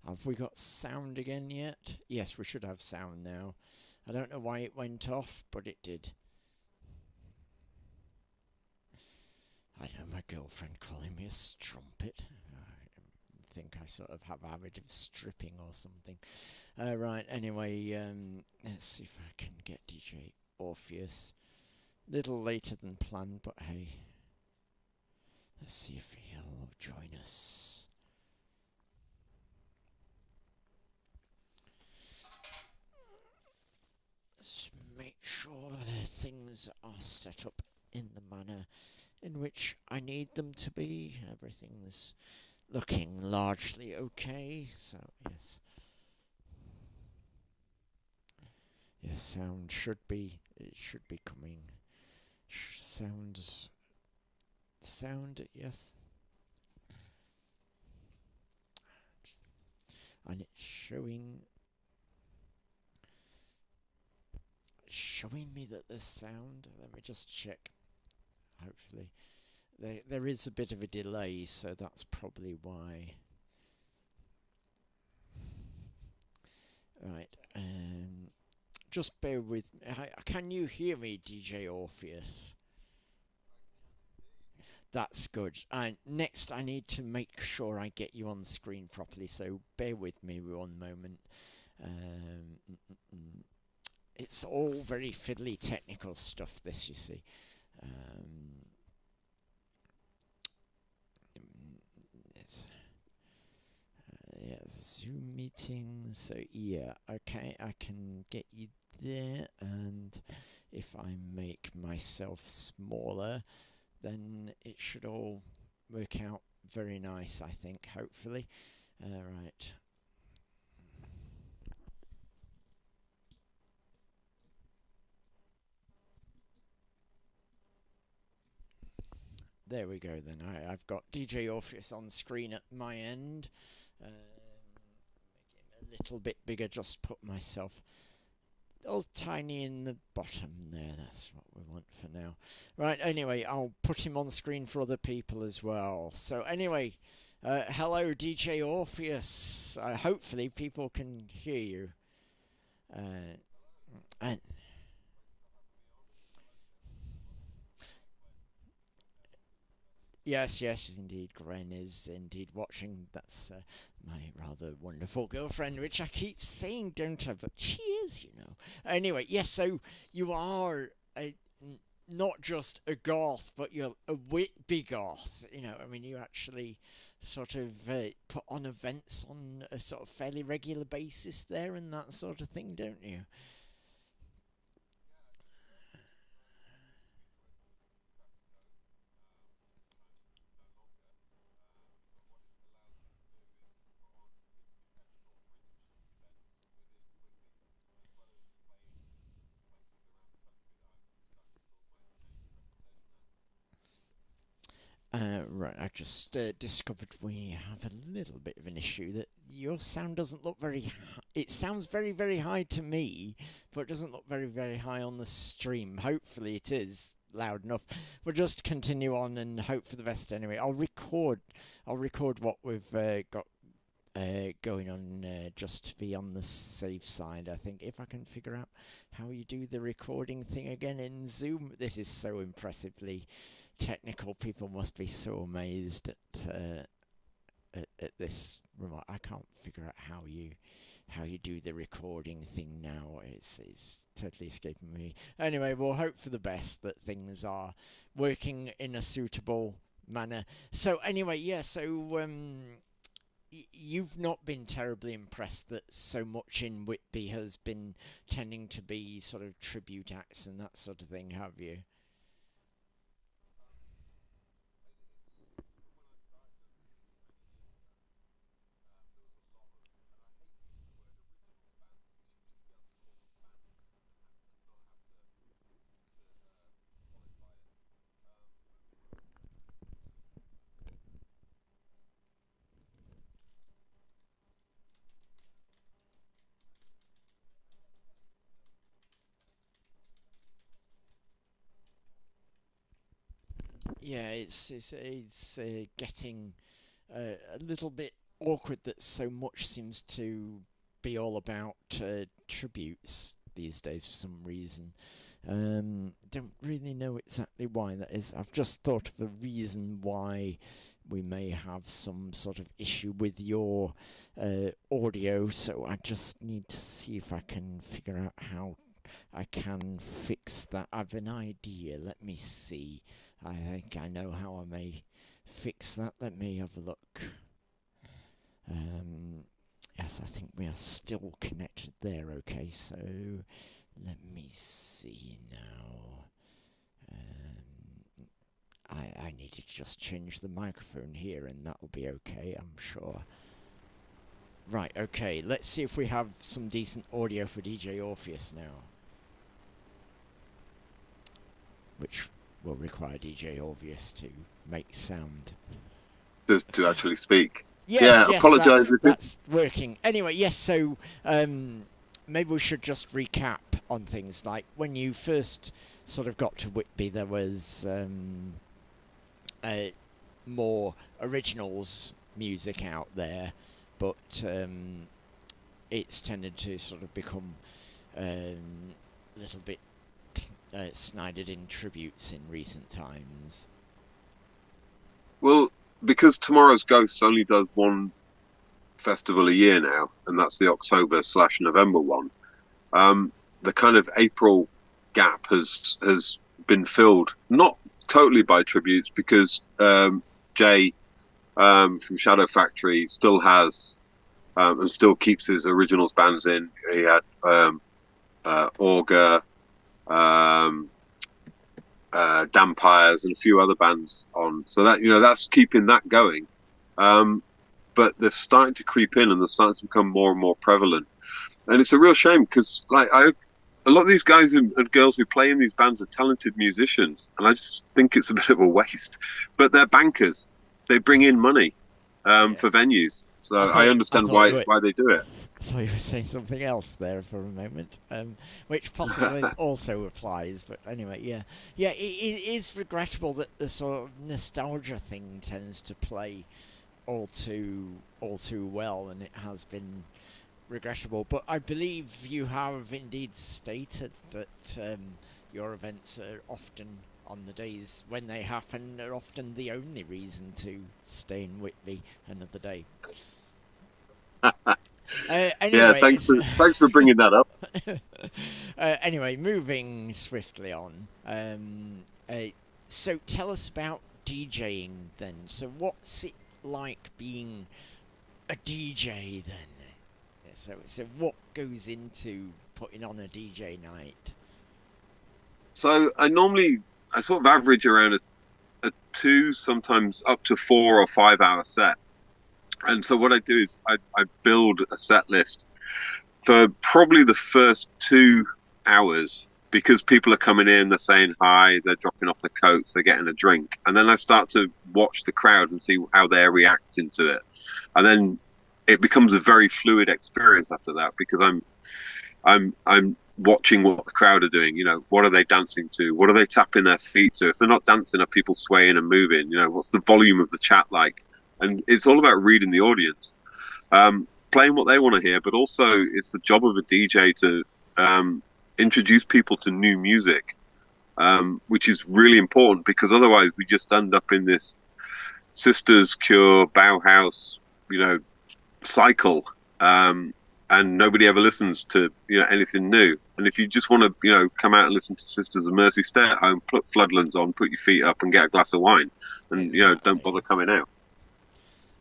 Have we got sound again yet? Yes, we should have sound now. I don't know why it went off, but it did. I know my girlfriend calling me a strumpet. I think I sort of have a habit of stripping or something. Right, anyway, let's see if I can get DJ Orpheus. Little later than planned, but hey. Let's see if he'll join us. Let's make sure things are set up in the manner in which I need them to be. Everything's looking largely okay. So yes, yes, sound should be coming. Sound yes, and it's showing me that there's sound. Let me just check. Hopefully, there is a bit of a delay, so that's probably why. Right, just bear with me. Can you hear me, DJ Orpheus? That's good. And next, I need to make sure I get you on screen properly, so bear with me one moment. It's all very fiddly technical stuff, this, you see. It's yeah, Zoom meeting. So yeah, okay, I can get you there, and if I make myself smaller, then it should all work out very nice, I think, hopefully. Right. There we go then. I've got DJ Orpheus on screen at my end. Make him a little bit bigger, just put myself all tiny in the bottom there. That's what we want for now. Right, anyway, I'll put him on screen for other people as well. So anyway, hello DJ Orpheus. Hopefully people can hear you. And yes, yes, indeed. Gren is indeed watching. That's my rather wonderful girlfriend, which I keep saying, don't I? But she is, you know. Anyway, yes, so you are not just a goth, but you're a Whitby goth. You know, I mean, you actually sort of put on events on a sort of fairly regular basis there and that sort of thing, don't you? Right, I just discovered we have a little bit of an issue that your sound doesn't look very high. It sounds very, very high to me, but it doesn't look very, very high on the stream. Hopefully it is loud enough. We'll just continue on and hope for the best anyway. I'll record what we've got going on just to be on the safe side, I think. If I can figure out how you do the recording thing again in Zoom. This is so impressively technical. People must be so amazed at this remote. I can't figure out how you do the recording thing now. It's totally escaping me. Anyway, we'll hope for the best that things are working in a suitable manner. So anyway, yeah. So you've not been terribly impressed that so much in Whitby has been tending to be sort of tribute acts and that sort of thing, have you? Yeah, it's getting a little bit awkward that so much seems to be all about tributes these days for some reason. Don't really know exactly why that is. I've just thought of a reason why we may have some sort of issue with your audio, so I just need to see if I can figure out how I can fix that. I've an idea. Let me see. I think I know how I may fix that. Let me have a look. Yes, I think we are still connected there. Okay, so let me see now. I need to just change the microphone here and that will be okay, I'm sure. Right, okay, let's see if we have some decent audio for DJ Orpheus now. Which will require DJ Orpheus to make sound. Just to actually speak. Yes, yeah, apologise. That's working. Anyway, yes, so maybe we should just recap on things. Like, when you first sort of got to Whitby, there was more originals music out there, but it's tended to sort of become a little bit snidered in tributes in recent times. Well, because Tomorrow's Ghosts only does one festival a year now, and that's the October/November one, the kind of April gap has been filled, not totally by tributes, because Jay from Shadow Factory still has and still keeps his originals bands in. He had Augur, Dampires, and a few other bands on, so that, you know, that's keeping that going. But they're starting to creep in, and they're starting to become more and more prevalent, and it's a real shame, because like a lot of these guys and girls who play in these bands are talented musicians, and I just think it's a bit of a waste. But they're bankers; they bring in money for venues, so I understand why they do it. I thought you were saying something else there for a moment, which possibly also applies. But anyway, yeah, it is regrettable that the sort of nostalgia thing tends to play all too well, and it has been regrettable. But I believe you have indeed stated that your events are often, on the days when they happen, are often the only reason to stay in Whitby another day. Anyway, yeah, thanks for bringing that up. Anyway, moving swiftly on. So tell us about DJing then. So what's it like being a DJ then? So what goes into putting on a DJ night? So I sort of average around a 2, sometimes up to 4 or 5 hour set. And so what I do is I build a set list for probably the first 2 hours, because people are coming in, they're saying hi, they're dropping off their coats, they're getting a drink. And then I start to watch the crowd and see how they're reacting to it. And then it becomes a very fluid experience after that, because I'm watching what the crowd are doing. You know, what are they dancing to? What are they tapping their feet to? If they're not dancing, are people swaying and moving? You know, what's the volume of the chat like? And it's all about reading the audience, playing what they want to hear, but also it's the job of a DJ to introduce people to new music, which is really important, because otherwise we just end up in this Sisters, Cure, Bauhaus, you know, cycle, and nobody ever listens to, you know, anything new. And if you just want to, you know, come out and listen to Sisters of Mercy, stay at home, put Floodlands on, put your feet up and get a glass of wine, and exactly. You know, don't bother coming out.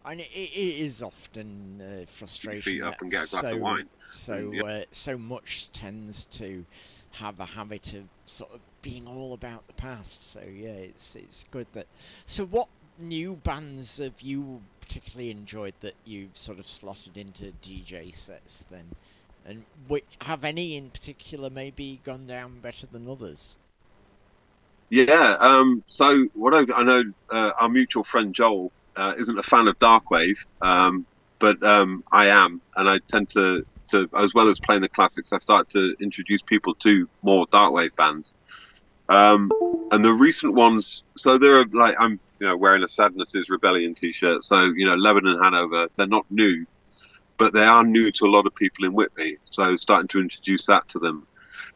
And it is often frustration. Feet up and get a glass of wine. So much tends to have a habit of sort of being all about the past. So yeah, it's good that. So what new bands have you particularly enjoyed that you've sort of slotted into DJ sets then, and which have any in particular maybe gone down better than others? Yeah. So what I know, our mutual friend Joel isn't a fan of darkwave, but I am, and I tend to, as well as playing the classics, I start to introduce people to more darkwave bands. And the recent ones, so there are, like, I'm, you know, wearing a Sadness is Rebellion t-shirt, so, you know, Lebanon, Hanover, they're not new, but they are new to a lot of people in Whitby, so starting to introduce that to them.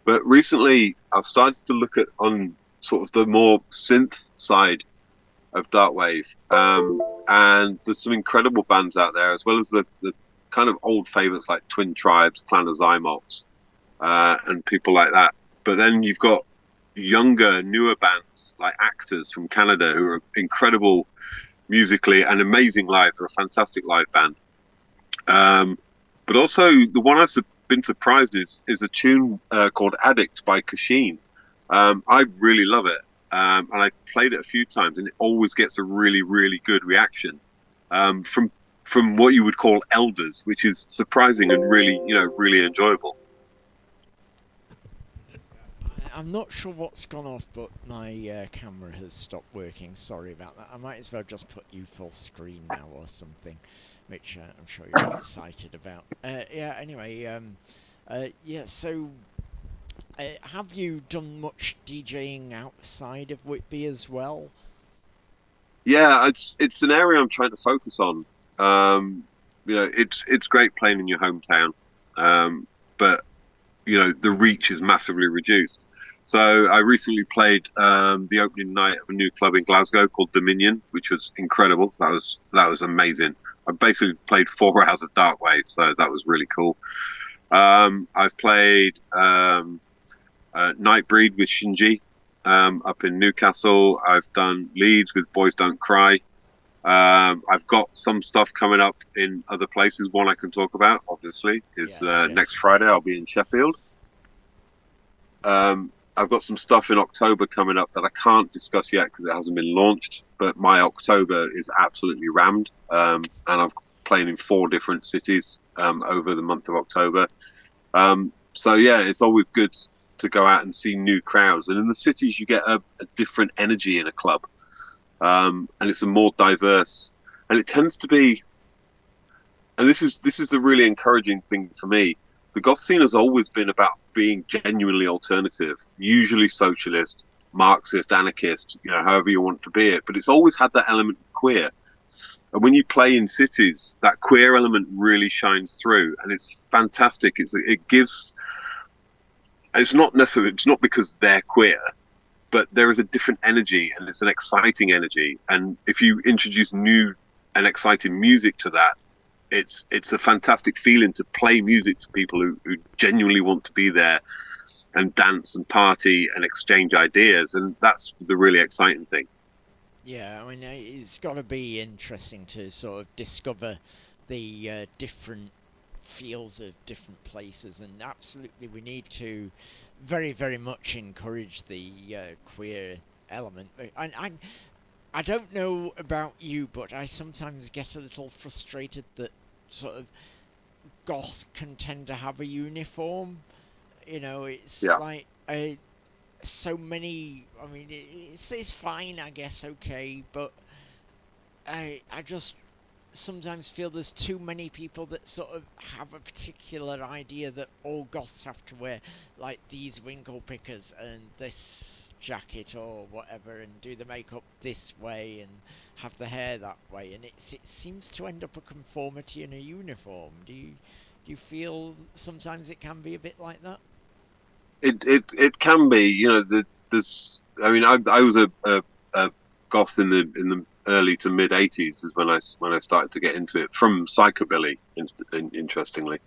But recently I've started to look at on sort of the more synth side of darkwave, and there's some incredible bands out there, as well as the kind of old favorites like Twin Tribes, Clan of Zymox, and people like that. But then you've got younger, newer bands like Actors from Canada, who are incredible musically and amazing live. They're a fantastic live band. But also the one I've been surprised is a tune called Addict by Kashin. I really love it. and I played it a few times, and it always gets a really, really good reaction from what you would call elders, which is surprising and really, really enjoyable. I'm not sure what's gone off, but my camera has stopped working. Sorry about that. I might as well just put you full screen now or something, which I'm sure you're excited about. Yeah, anyway, yeah, so have you done much DJing outside of Whitby as well? Yeah, it's an area I'm trying to focus on. It's great playing in your hometown, but the reach is massively reduced. So I recently played the opening night of a new club in Glasgow called Dominion, which was incredible. That was amazing. I basically played 4 hours of dark wave, so that was really cool. I've played Nightbreed with Shinji up in Newcastle. I've done Leeds with Boys Don't Cry. I've got some stuff coming up in other places. One I can talk about, obviously, is Yes. next Friday. I'll be in Sheffield. I've got some stuff in October coming up that I can't discuss yet because it hasn't been launched. But my October is absolutely rammed, and I'm playing in 4 different cities over the month of October. So yeah, it's always good to go out and see new crowds. And in the cities, you get a different energy in a club, and it's a more diverse. And it tends to be, and this is a really encouraging thing for me. The goth scene has always been about being genuinely alternative, usually socialist, Marxist, anarchist, however you want to be it. But it's always had that element of queer. And when you play in cities, that queer element really shines through, and it's fantastic. It gives. It's not necessarily. It's not because they're queer, but there is a different energy, and it's an exciting energy. And if you introduce new and exciting music to that, it's a fantastic feeling to play music to people who genuinely want to be there and dance and party and exchange ideas, and that's the really exciting thing. Yeah, I mean, it's got to be interesting to sort of discover the different feels of different places, and absolutely we need to very, very much encourage the queer element. I don't know about you, but I sometimes get a little frustrated that sort of goth can tend to have a uniform. It's Yeah. like so many. I mean, it's fine, I guess, okay, but I just sometimes feel there's too many people that sort of have a particular idea that all goths have to wear like these winkle pickers and this jacket or whatever, and do the makeup this way and have the hair that way, and it seems to end up a conformity in a uniform. Do you feel sometimes it can be a bit like that? It can be. There's. I mean, I was a goth in the early to mid '80s is when I started to get into it from psychobilly. Interestingly,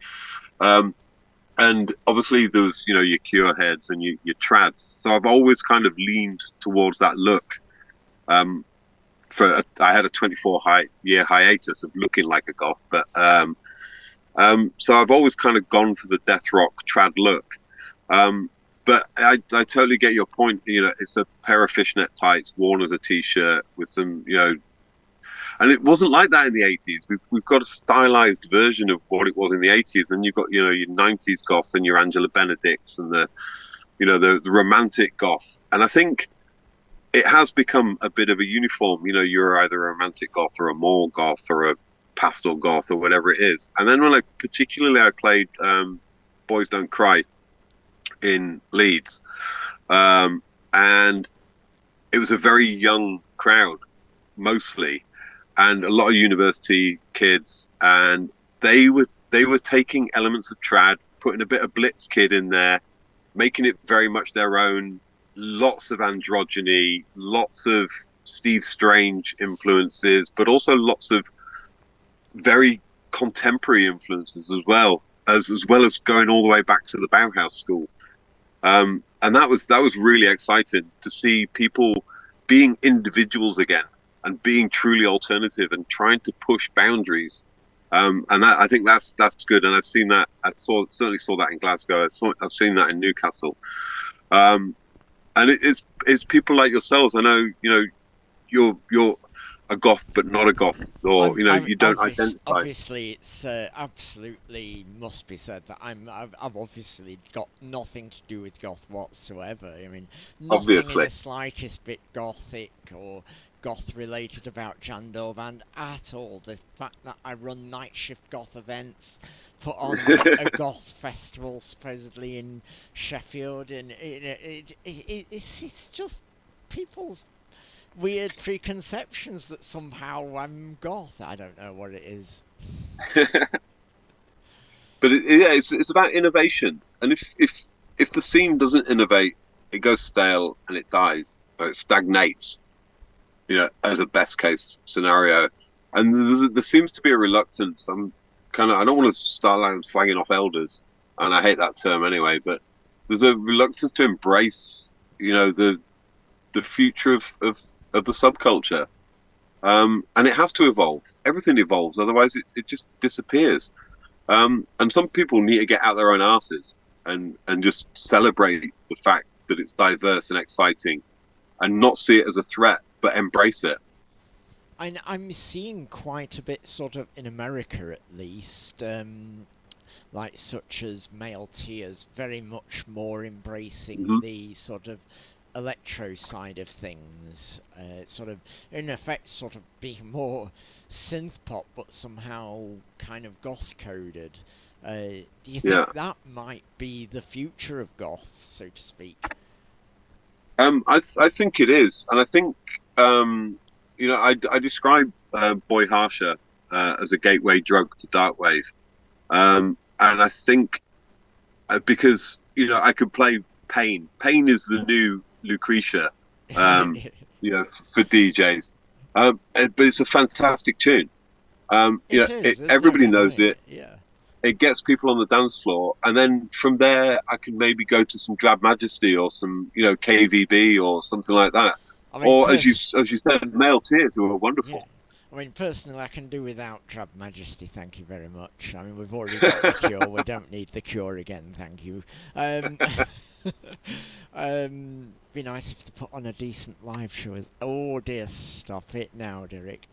and obviously there was your Cure heads and your trads. So I've always kind of leaned towards that look. I had a 24-year hiatus of looking like a goth, but so I've always kind of gone for the death rock trad look. But I totally get your point. It's a pair of fishnet tights worn as a t-shirt with some, and it wasn't like that in the 80s. We've got a stylized version of what it was in the 80s. Then you've got, your 90s goths and your Angela Benedicts and the romantic goth. And I think it has become a bit of a uniform. You're either a romantic goth or a mall goth or a pastel goth or whatever it is. And then when I played Boys Don't Cry in Leeds, and it was a very young crowd mostly, and a lot of university kids, and they were taking elements of trad, putting a bit of Blitz Kid in there, making it very much their own. Lots of androgyny, lots of Steve Strange influences, but also lots of very contemporary influences as well as going all the way back to the Bauhaus school. And that was really exciting to see people being individuals again and being truly alternative and trying to push boundaries. And I think that's good. And I've seen that. Certainly saw that in Glasgow. I've seen that in Newcastle. and it's people like yourselves. I know, you're a goth, but not a goth, or I'm you don't identify. obviously it's absolutely must be said that I've obviously got nothing to do with goth whatsoever. I mean, nothing in Obviously. the slightest bit gothic or goth related about Jandor Band at all. The fact that I run night shift goth events, put on a goth festival supposedly in Sheffield, and it's just people's weird preconceptions that somehow I'm goth. I don't know what it is. But yeah, it's about innovation, and if the scene doesn't innovate, it goes stale and it dies, or it stagnates. As a best case scenario, and there seems to be a reluctance. I don't want to start like slagging off elders, and I hate that term anyway. But there's a reluctance to embrace, the future of the subculture, and it has to evolve. Everything evolves, otherwise it just disappears. And some people need to get out their own asses and just celebrate the fact that it's diverse and exciting, and not see it as a threat, but embrace it. I'm seeing quite a bit, sort of in America at least, like such as male tiers, very much more embracing Hmm. the sort of electro side of things, sort of in effect sort of being more synth pop but somehow kind of goth coded. Do you Yeah. think that might be the future of goth, so to speak? I think it is, and I think I describe Boy Harsher as a gateway drug to darkwave, and I think because I could play Pain. Pain is the new Lucretia, for DJs, but it's a fantastic tune. It is. There's no Everybody knows denying it. it. Yeah. It gets people on the dance floor, and then from there I can maybe go to some Drab Majesty or some KVB or something like that, I mean, or as you said, Male Tears, who are yeah. wonderful. I mean, personally, I can do without Drab Majesty, thank you very much. I mean, we've already got the Cure. We don't need the Cure again, thank you. Um, be nice if they put on a decent live show. Oh dear, stop it now, Derek.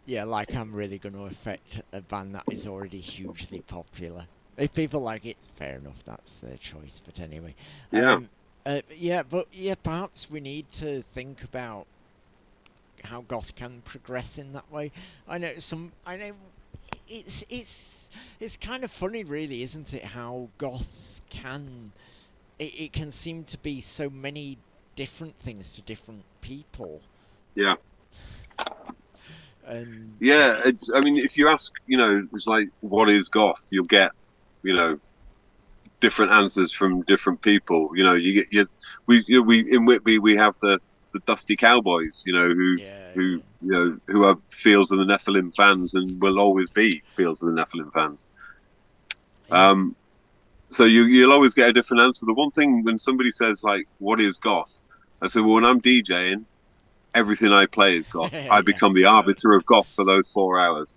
Yeah, like I'm really going to affect a band that is already hugely popular. If people like it, fair enough, that's their choice. But anyway, Yeah. perhaps we need to think about how goth can progress in that way. I know it's kind of funny, really, isn't it? How goth can it can seem to be so many different things to different people. Yeah. And Yeah, I mean, if you ask, it's like, what is goth? You'll get, you know, different answers from different people. We in Whitby we have the Dusty Cowboys, who are Fields of the Nephilim fans and will always be Fields of the Nephilim fans. yeah. So you'll always get a different answer. The one thing when somebody says like, "What is goth?" I say, "Well, when I'm DJing, everything I play is goth. I Yeah. become the arbiter of goth for those 4 hours."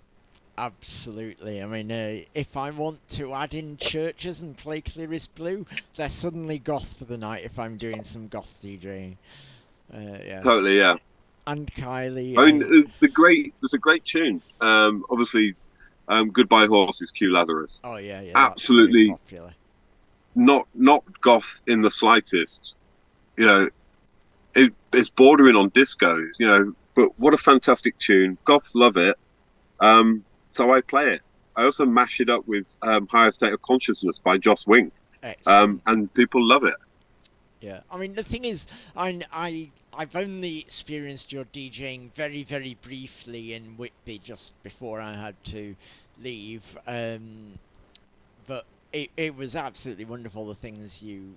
Absolutely. I mean, if I want to add in churches and play Clearest Blue, they're suddenly goth for the night if I'm doing some goth DJing. Yes. Totally, yeah. And Kylie. I mean, there's a great tune. Obviously, "Goodbye Horses," Q Lazarus. Oh yeah, yeah. Absolutely That's very popular. not goth in the slightest. It's bordering on disco. But what a fantastic tune. Goths love it. So I play it. I also mash it up with "Higher State of Consciousness" by Joss Wink, Excellent. and people love it. Yeah. I mean, the thing is, I've only experienced your DJing very, very briefly in Whitby just before I had to leave. But it was absolutely wonderful, the things you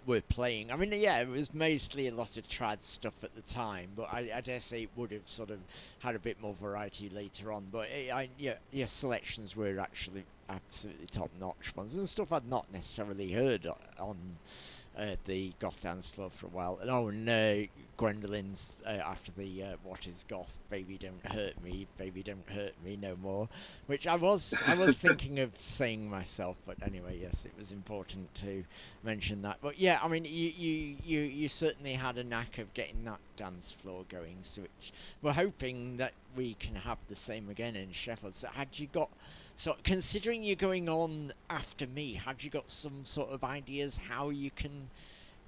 were playing. I mean, yeah, it was mostly a lot of trad stuff at the time, but I dare say it would have sort of had a bit more variety later on. But your selections were actually absolutely top-notch ones, and stuff I'd not necessarily heard on the goth dance floor for a while. And Gwendolyn's after the what is goth? Baby don't hurt me no more. Which I was thinking of saying myself, but anyway, yes, it was important to mention that. But yeah, I mean, you certainly had a knack of getting that dance floor going. So which we're hoping that we can have the same again in Sheffield. So considering you're going on after me, had you got some sort of ideas how you can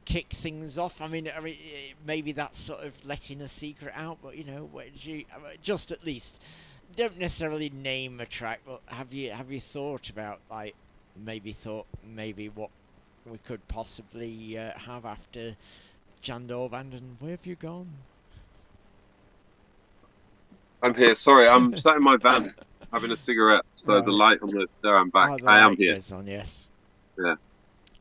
kick things off? I mean, maybe that's sort of letting a secret out, but just at least don't necessarily name a track, but have you thought about maybe what we could possibly have after Jan Dorvand, and where have you gone? I'm here. Sorry, I'm sat in my van having a cigarette. So Right. the light on there, I'm back. The I am light here. goes on, yes. Yeah.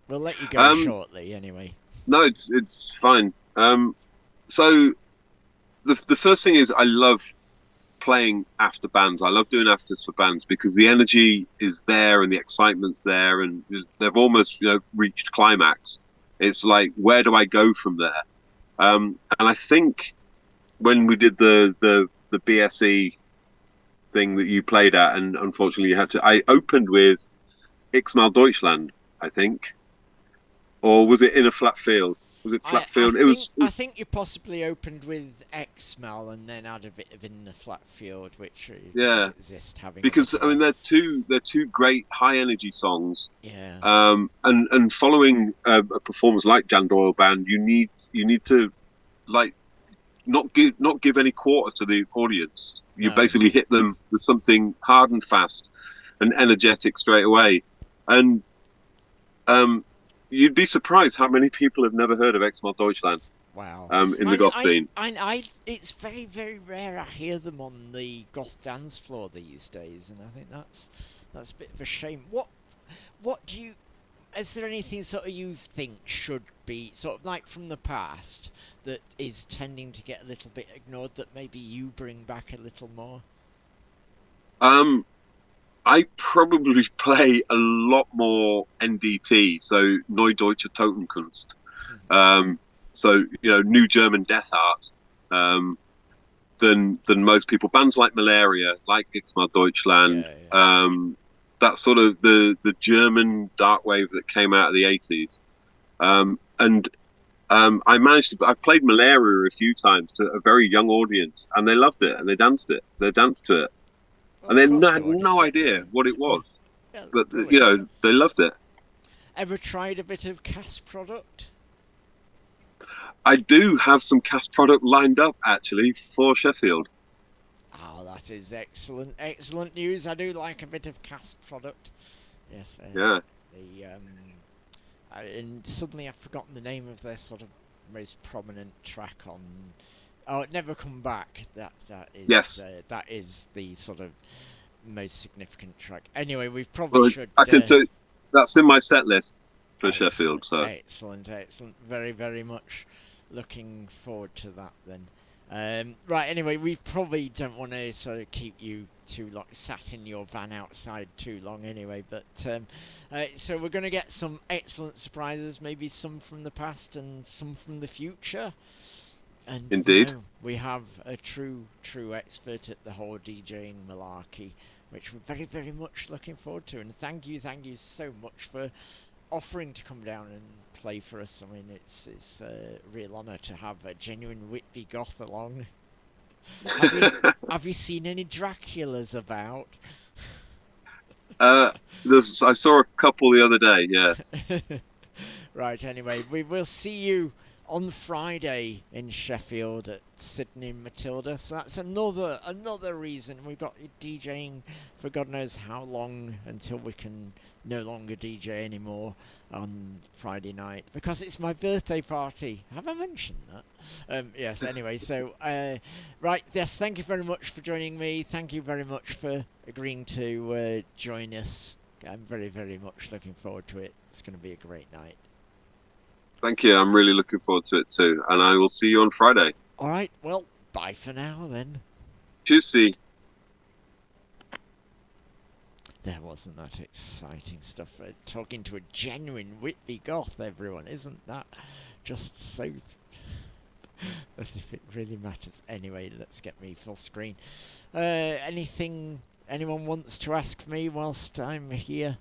We'll let you go shortly, anyway. No, it's fine. So the first thing is I love playing after bands. I love doing afters for bands because the energy is there and the excitement's there, and they've almost reached climax. It's like, where do I go from there? And I think when we did the BSE thing that you played at, and unfortunately you had to, I opened with X-Mal Deutschland, I think, or was it In a Flat Field? Was it Flat Field? I think you possibly opened with X-Mal and then had a bit of In the Flat Field, which exist having, because I mean they're two great high energy songs. Yeah. And following a performance like Jan Doyle Band, you need to not give any quarter to the audience. You basically hit them with something hard and fast and energetic straight away. And you'd be surprised how many people have never heard of X-Mal Deutschland. Wow. In the goth scene. It's very, very rare I hear them on the goth dance floor these days, and I think that's a bit of a shame. What do you... Is there anything sort of you think should be sort of like from the past that is tending to get a little bit ignored that maybe you bring back a little more? I probably play a lot more NDT, so Neue Deutsche Totenkunst. So New German Death Art, than most people. Bands like Malaria, like X-Mal Deutschland, that sort of the German dark wave that came out of the 80s. I played Malaria a few times to a very young audience, and they loved it and they danced to it. And they had no idea what it was, but brilliant. They loved it. Ever tried a bit of cast product? I do have some cast product lined up actually for Sheffield. Oh, that is excellent news. I do like a bit of cast product. Yes. Yeah. And suddenly I've forgotten the name of their sort of most prominent track on. Oh, Never Come Back. That is. Yes. That is the sort of most significant track. Anyway, we probably should. I can do. That's in my set list for Sheffield. So excellent. Very, very much looking forward to that then. Right. Anyway, we probably don't want to sort of keep you too long sat in your van outside too long. Anyway, but so we're going to get some excellent surprises. Maybe some from the past and some from the future. And indeed, we have a true expert at the whole DJing malarkey, which we're very, very much looking forward to. And thank you so much for offering to come down and play for us. I mean, it's a real honour to have a genuine Whitby goth along. Have you seen any Draculas about? I saw a couple the other day. Yes. Right. Anyway, we will see you on Friday in Sheffield at Sydney Matilda. So that's another reason we've got DJing for God knows how long until we can no longer DJ anymore on Friday night, because it's my birthday party. Have I mentioned that? Yes, anyway, so right, yes, thank you very much for joining me. Thank you very much for agreeing to join us. I'm very, very much looking forward to it. It's going to be a great night. Thank you. I'm really looking forward to it too. And I will see you on Friday. All right. Well, bye for now then. Tschüssi. there wasn't that exciting stuff. Talking to a genuine Whitby goth, everyone. Isn't that just so... as if it really matters. Anyway, let's get me full screen. Anything anyone wants to ask me whilst I'm here?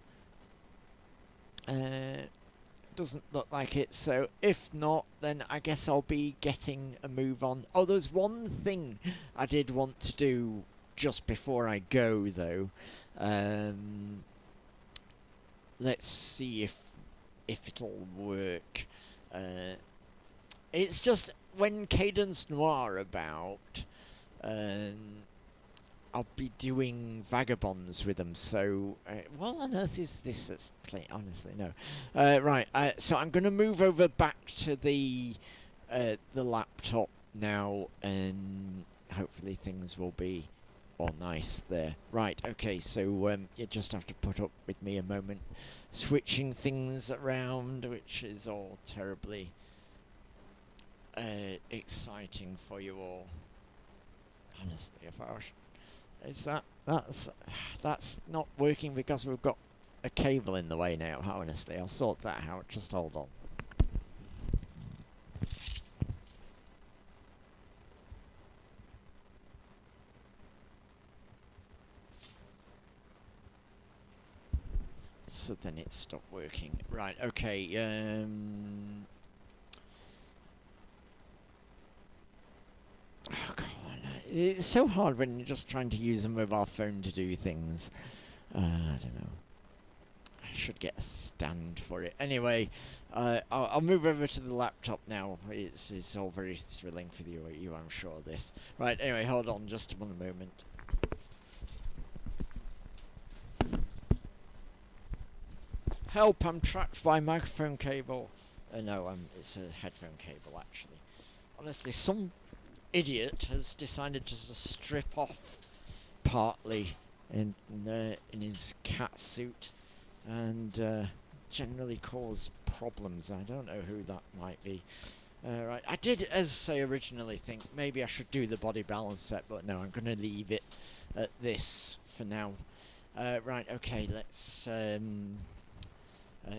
Doesn't look like it, so if not, then I guess I'll be getting a move on. Oh, there's one thing I did want to do just before I go, though. Let's see if it'll work. It's just when Cadence Noir about, I'll be doing Vagabonds with them, so what on earth is this that's playing? Honestly, no. Right, so I'm going to move over back to the laptop now, and hopefully things will be all nice there. Right, okay, so you just have to put up with me a moment, switching things around, which is all terribly exciting for you all. Honestly, if I was... That's not working because we've got a cable in the way now. Honestly, I'll sort that out. Just hold on. So then it stopped working. Right, okay, oh, God. It's so hard when you're just trying to use a mobile phone to do things. I don't know. I should get a stand for it. Anyway, I'll move over to the laptop now. It's all very thrilling for you, I'm sure, this. Right, anyway, hold on just one moment. Help, I'm trapped by microphone cable. No, it's a headphone cable, actually. Honestly, some idiot has decided to sort of strip off partly in his cat suit and generally cause problems. I don't know who that might be. Right, I did, as I originally think, maybe I should do the body balance set, but no, I'm going to leave it at this for now. Right, okay, let's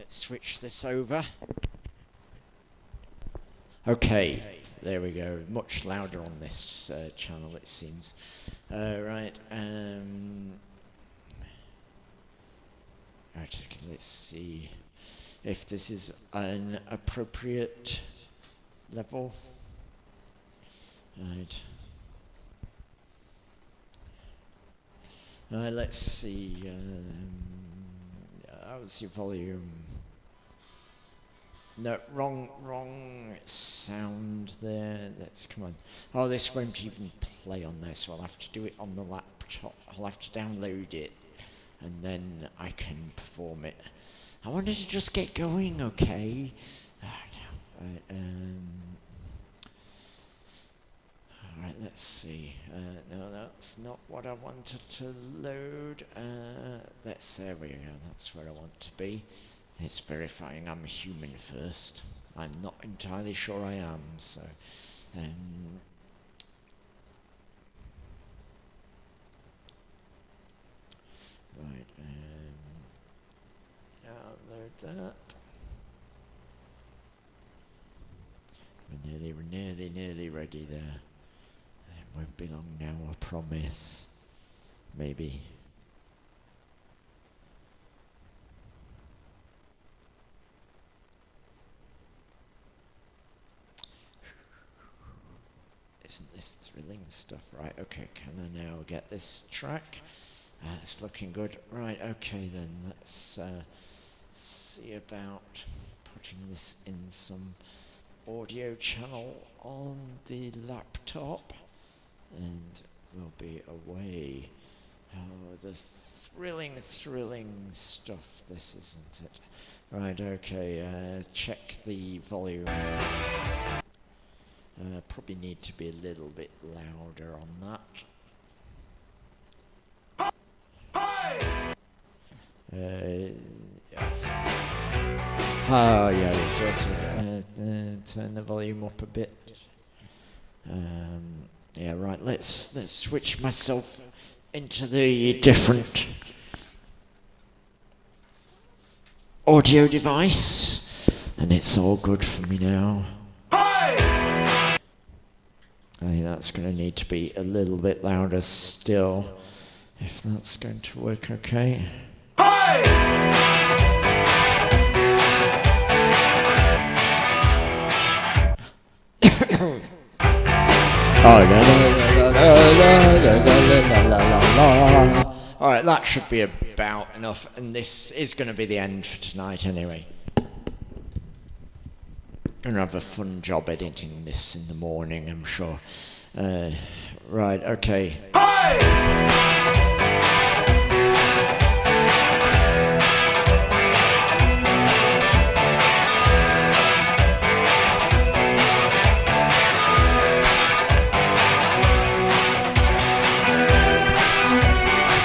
switch this over. Okay. There we go. Much louder on this channel, it seems. Right. Right. Let's see if this is an appropriate level. Right. Let's see. How's your volume? No, wrong sound there. Let's come on. Oh, this won't even play on there, so I'll have to do it on the laptop. I'll have to download it, and then I can perform it. I wanted to just get going, okay? Alright, let's see. No, that's not what I wanted to load. There we go. That's where I want to be. It's verifying I'm a human first. I'm not entirely sure I am, so... right, download that. We're nearly ready there. It won't be long now, I promise. Maybe. Isn't this thrilling stuff? Right, okay, can I now get this track? It's looking good. Right, okay then, let's see about putting this in some audio channel on the laptop, and we'll be away. Oh, the thrilling stuff, this, isn't it? Right, okay, check the volume. Probably need to be a little bit louder on that. Yes. Oh yeah, yes. Turn the volume up a bit. Yeah, right. Let's switch myself into the different audio device, and it's all good for me now. I think that's going to need to be a little bit louder still, if that's going to work okay. Alright, that should be about enough, and this is going to be the end for tonight anyway. Gonna have a fun job editing this in the morning, I'm sure. Right, okay.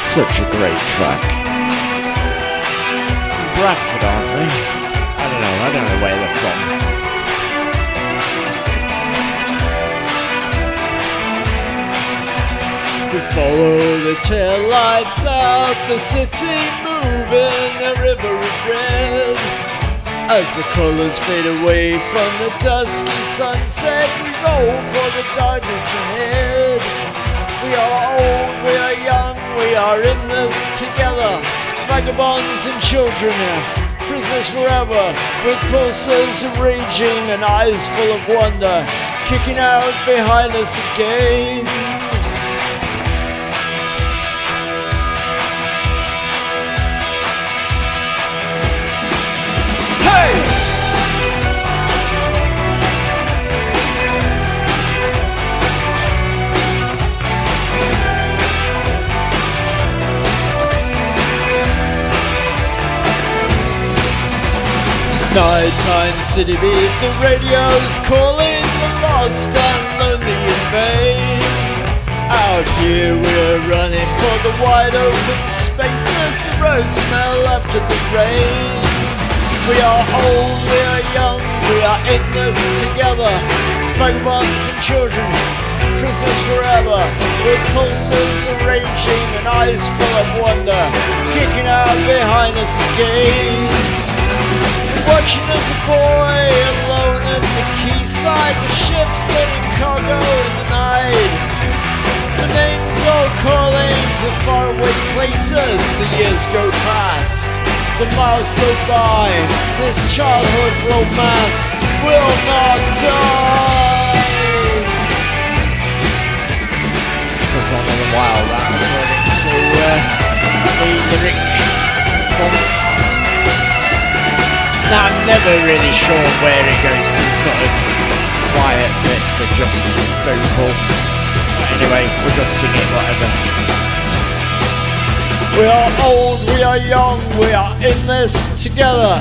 Such a great track. From Bradford, aren't they? I don't know where they're from. We follow the taillights of the city, moving a river of red. As the colours fade away from the dusky sunset, we roll for the darkness ahead. We are old, we are young, we are in this together. Vagabonds and children, prisoners forever, with pulses raging and eyes full of wonder, kicking out behind us again. Nighttime city beat, the radio's calling the lost and lonely in vain. Out here we're running for the wide open spaces, the roads smell after the rain. We are old, we are young, we are in this together. Vagabonds and children, prisoners forever, with pulses raging and eyes full of wonder, kicking out behind us again. Watching as a boy alone at the quayside, the ships letting cargo in the night. The names all calling to faraway places, the years go past, the miles go by, this childhood romance will not die. Goes on a little while that, according to the lyric from... Now, I'm never really sure where it goes to the sort of quiet bit, but just vocal. But anyway, we'll just sing it, whatever. We are old, we are young, we are in this together.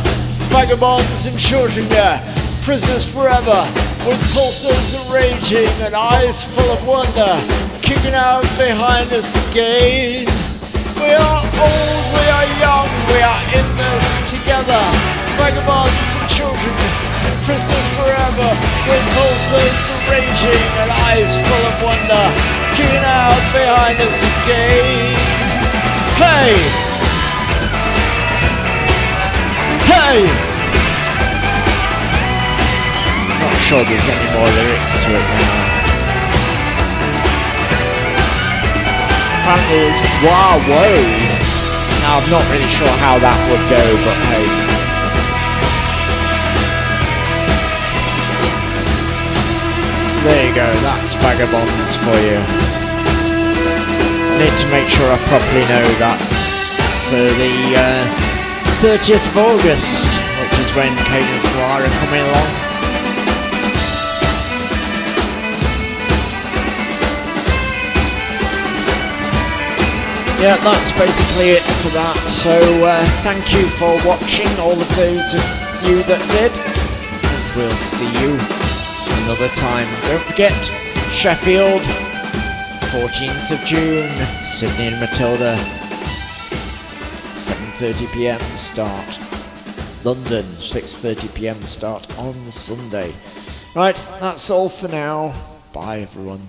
Vagabonds and children, yeah, prisoners forever, with pulses raging and eyes full of wonder, kicking out behind us again. We are old, we are young, we are in this together. Vagabonds and children, prisoners forever, with pulses raging and eyes full of wonder, kicking out behind us again. Hey! Hey! Not sure there's any more lyrics to it now. Apparently there's wow, whoa. Now I'm not really sure how that would go, but hey. There you go, that's Vagabonds for you. I need to make sure I properly know that for the 30th of August, which is when Kane and Squire are coming along. Yeah, that's basically it for that. So thank you for watching, all of those of you that did. And we'll see you another time. Don't forget, Sheffield, 14th of June, Sydney and Matilda, 7:30 PM start. London, 6:30 PM start on Sunday. Right, that's all for now. Bye everyone.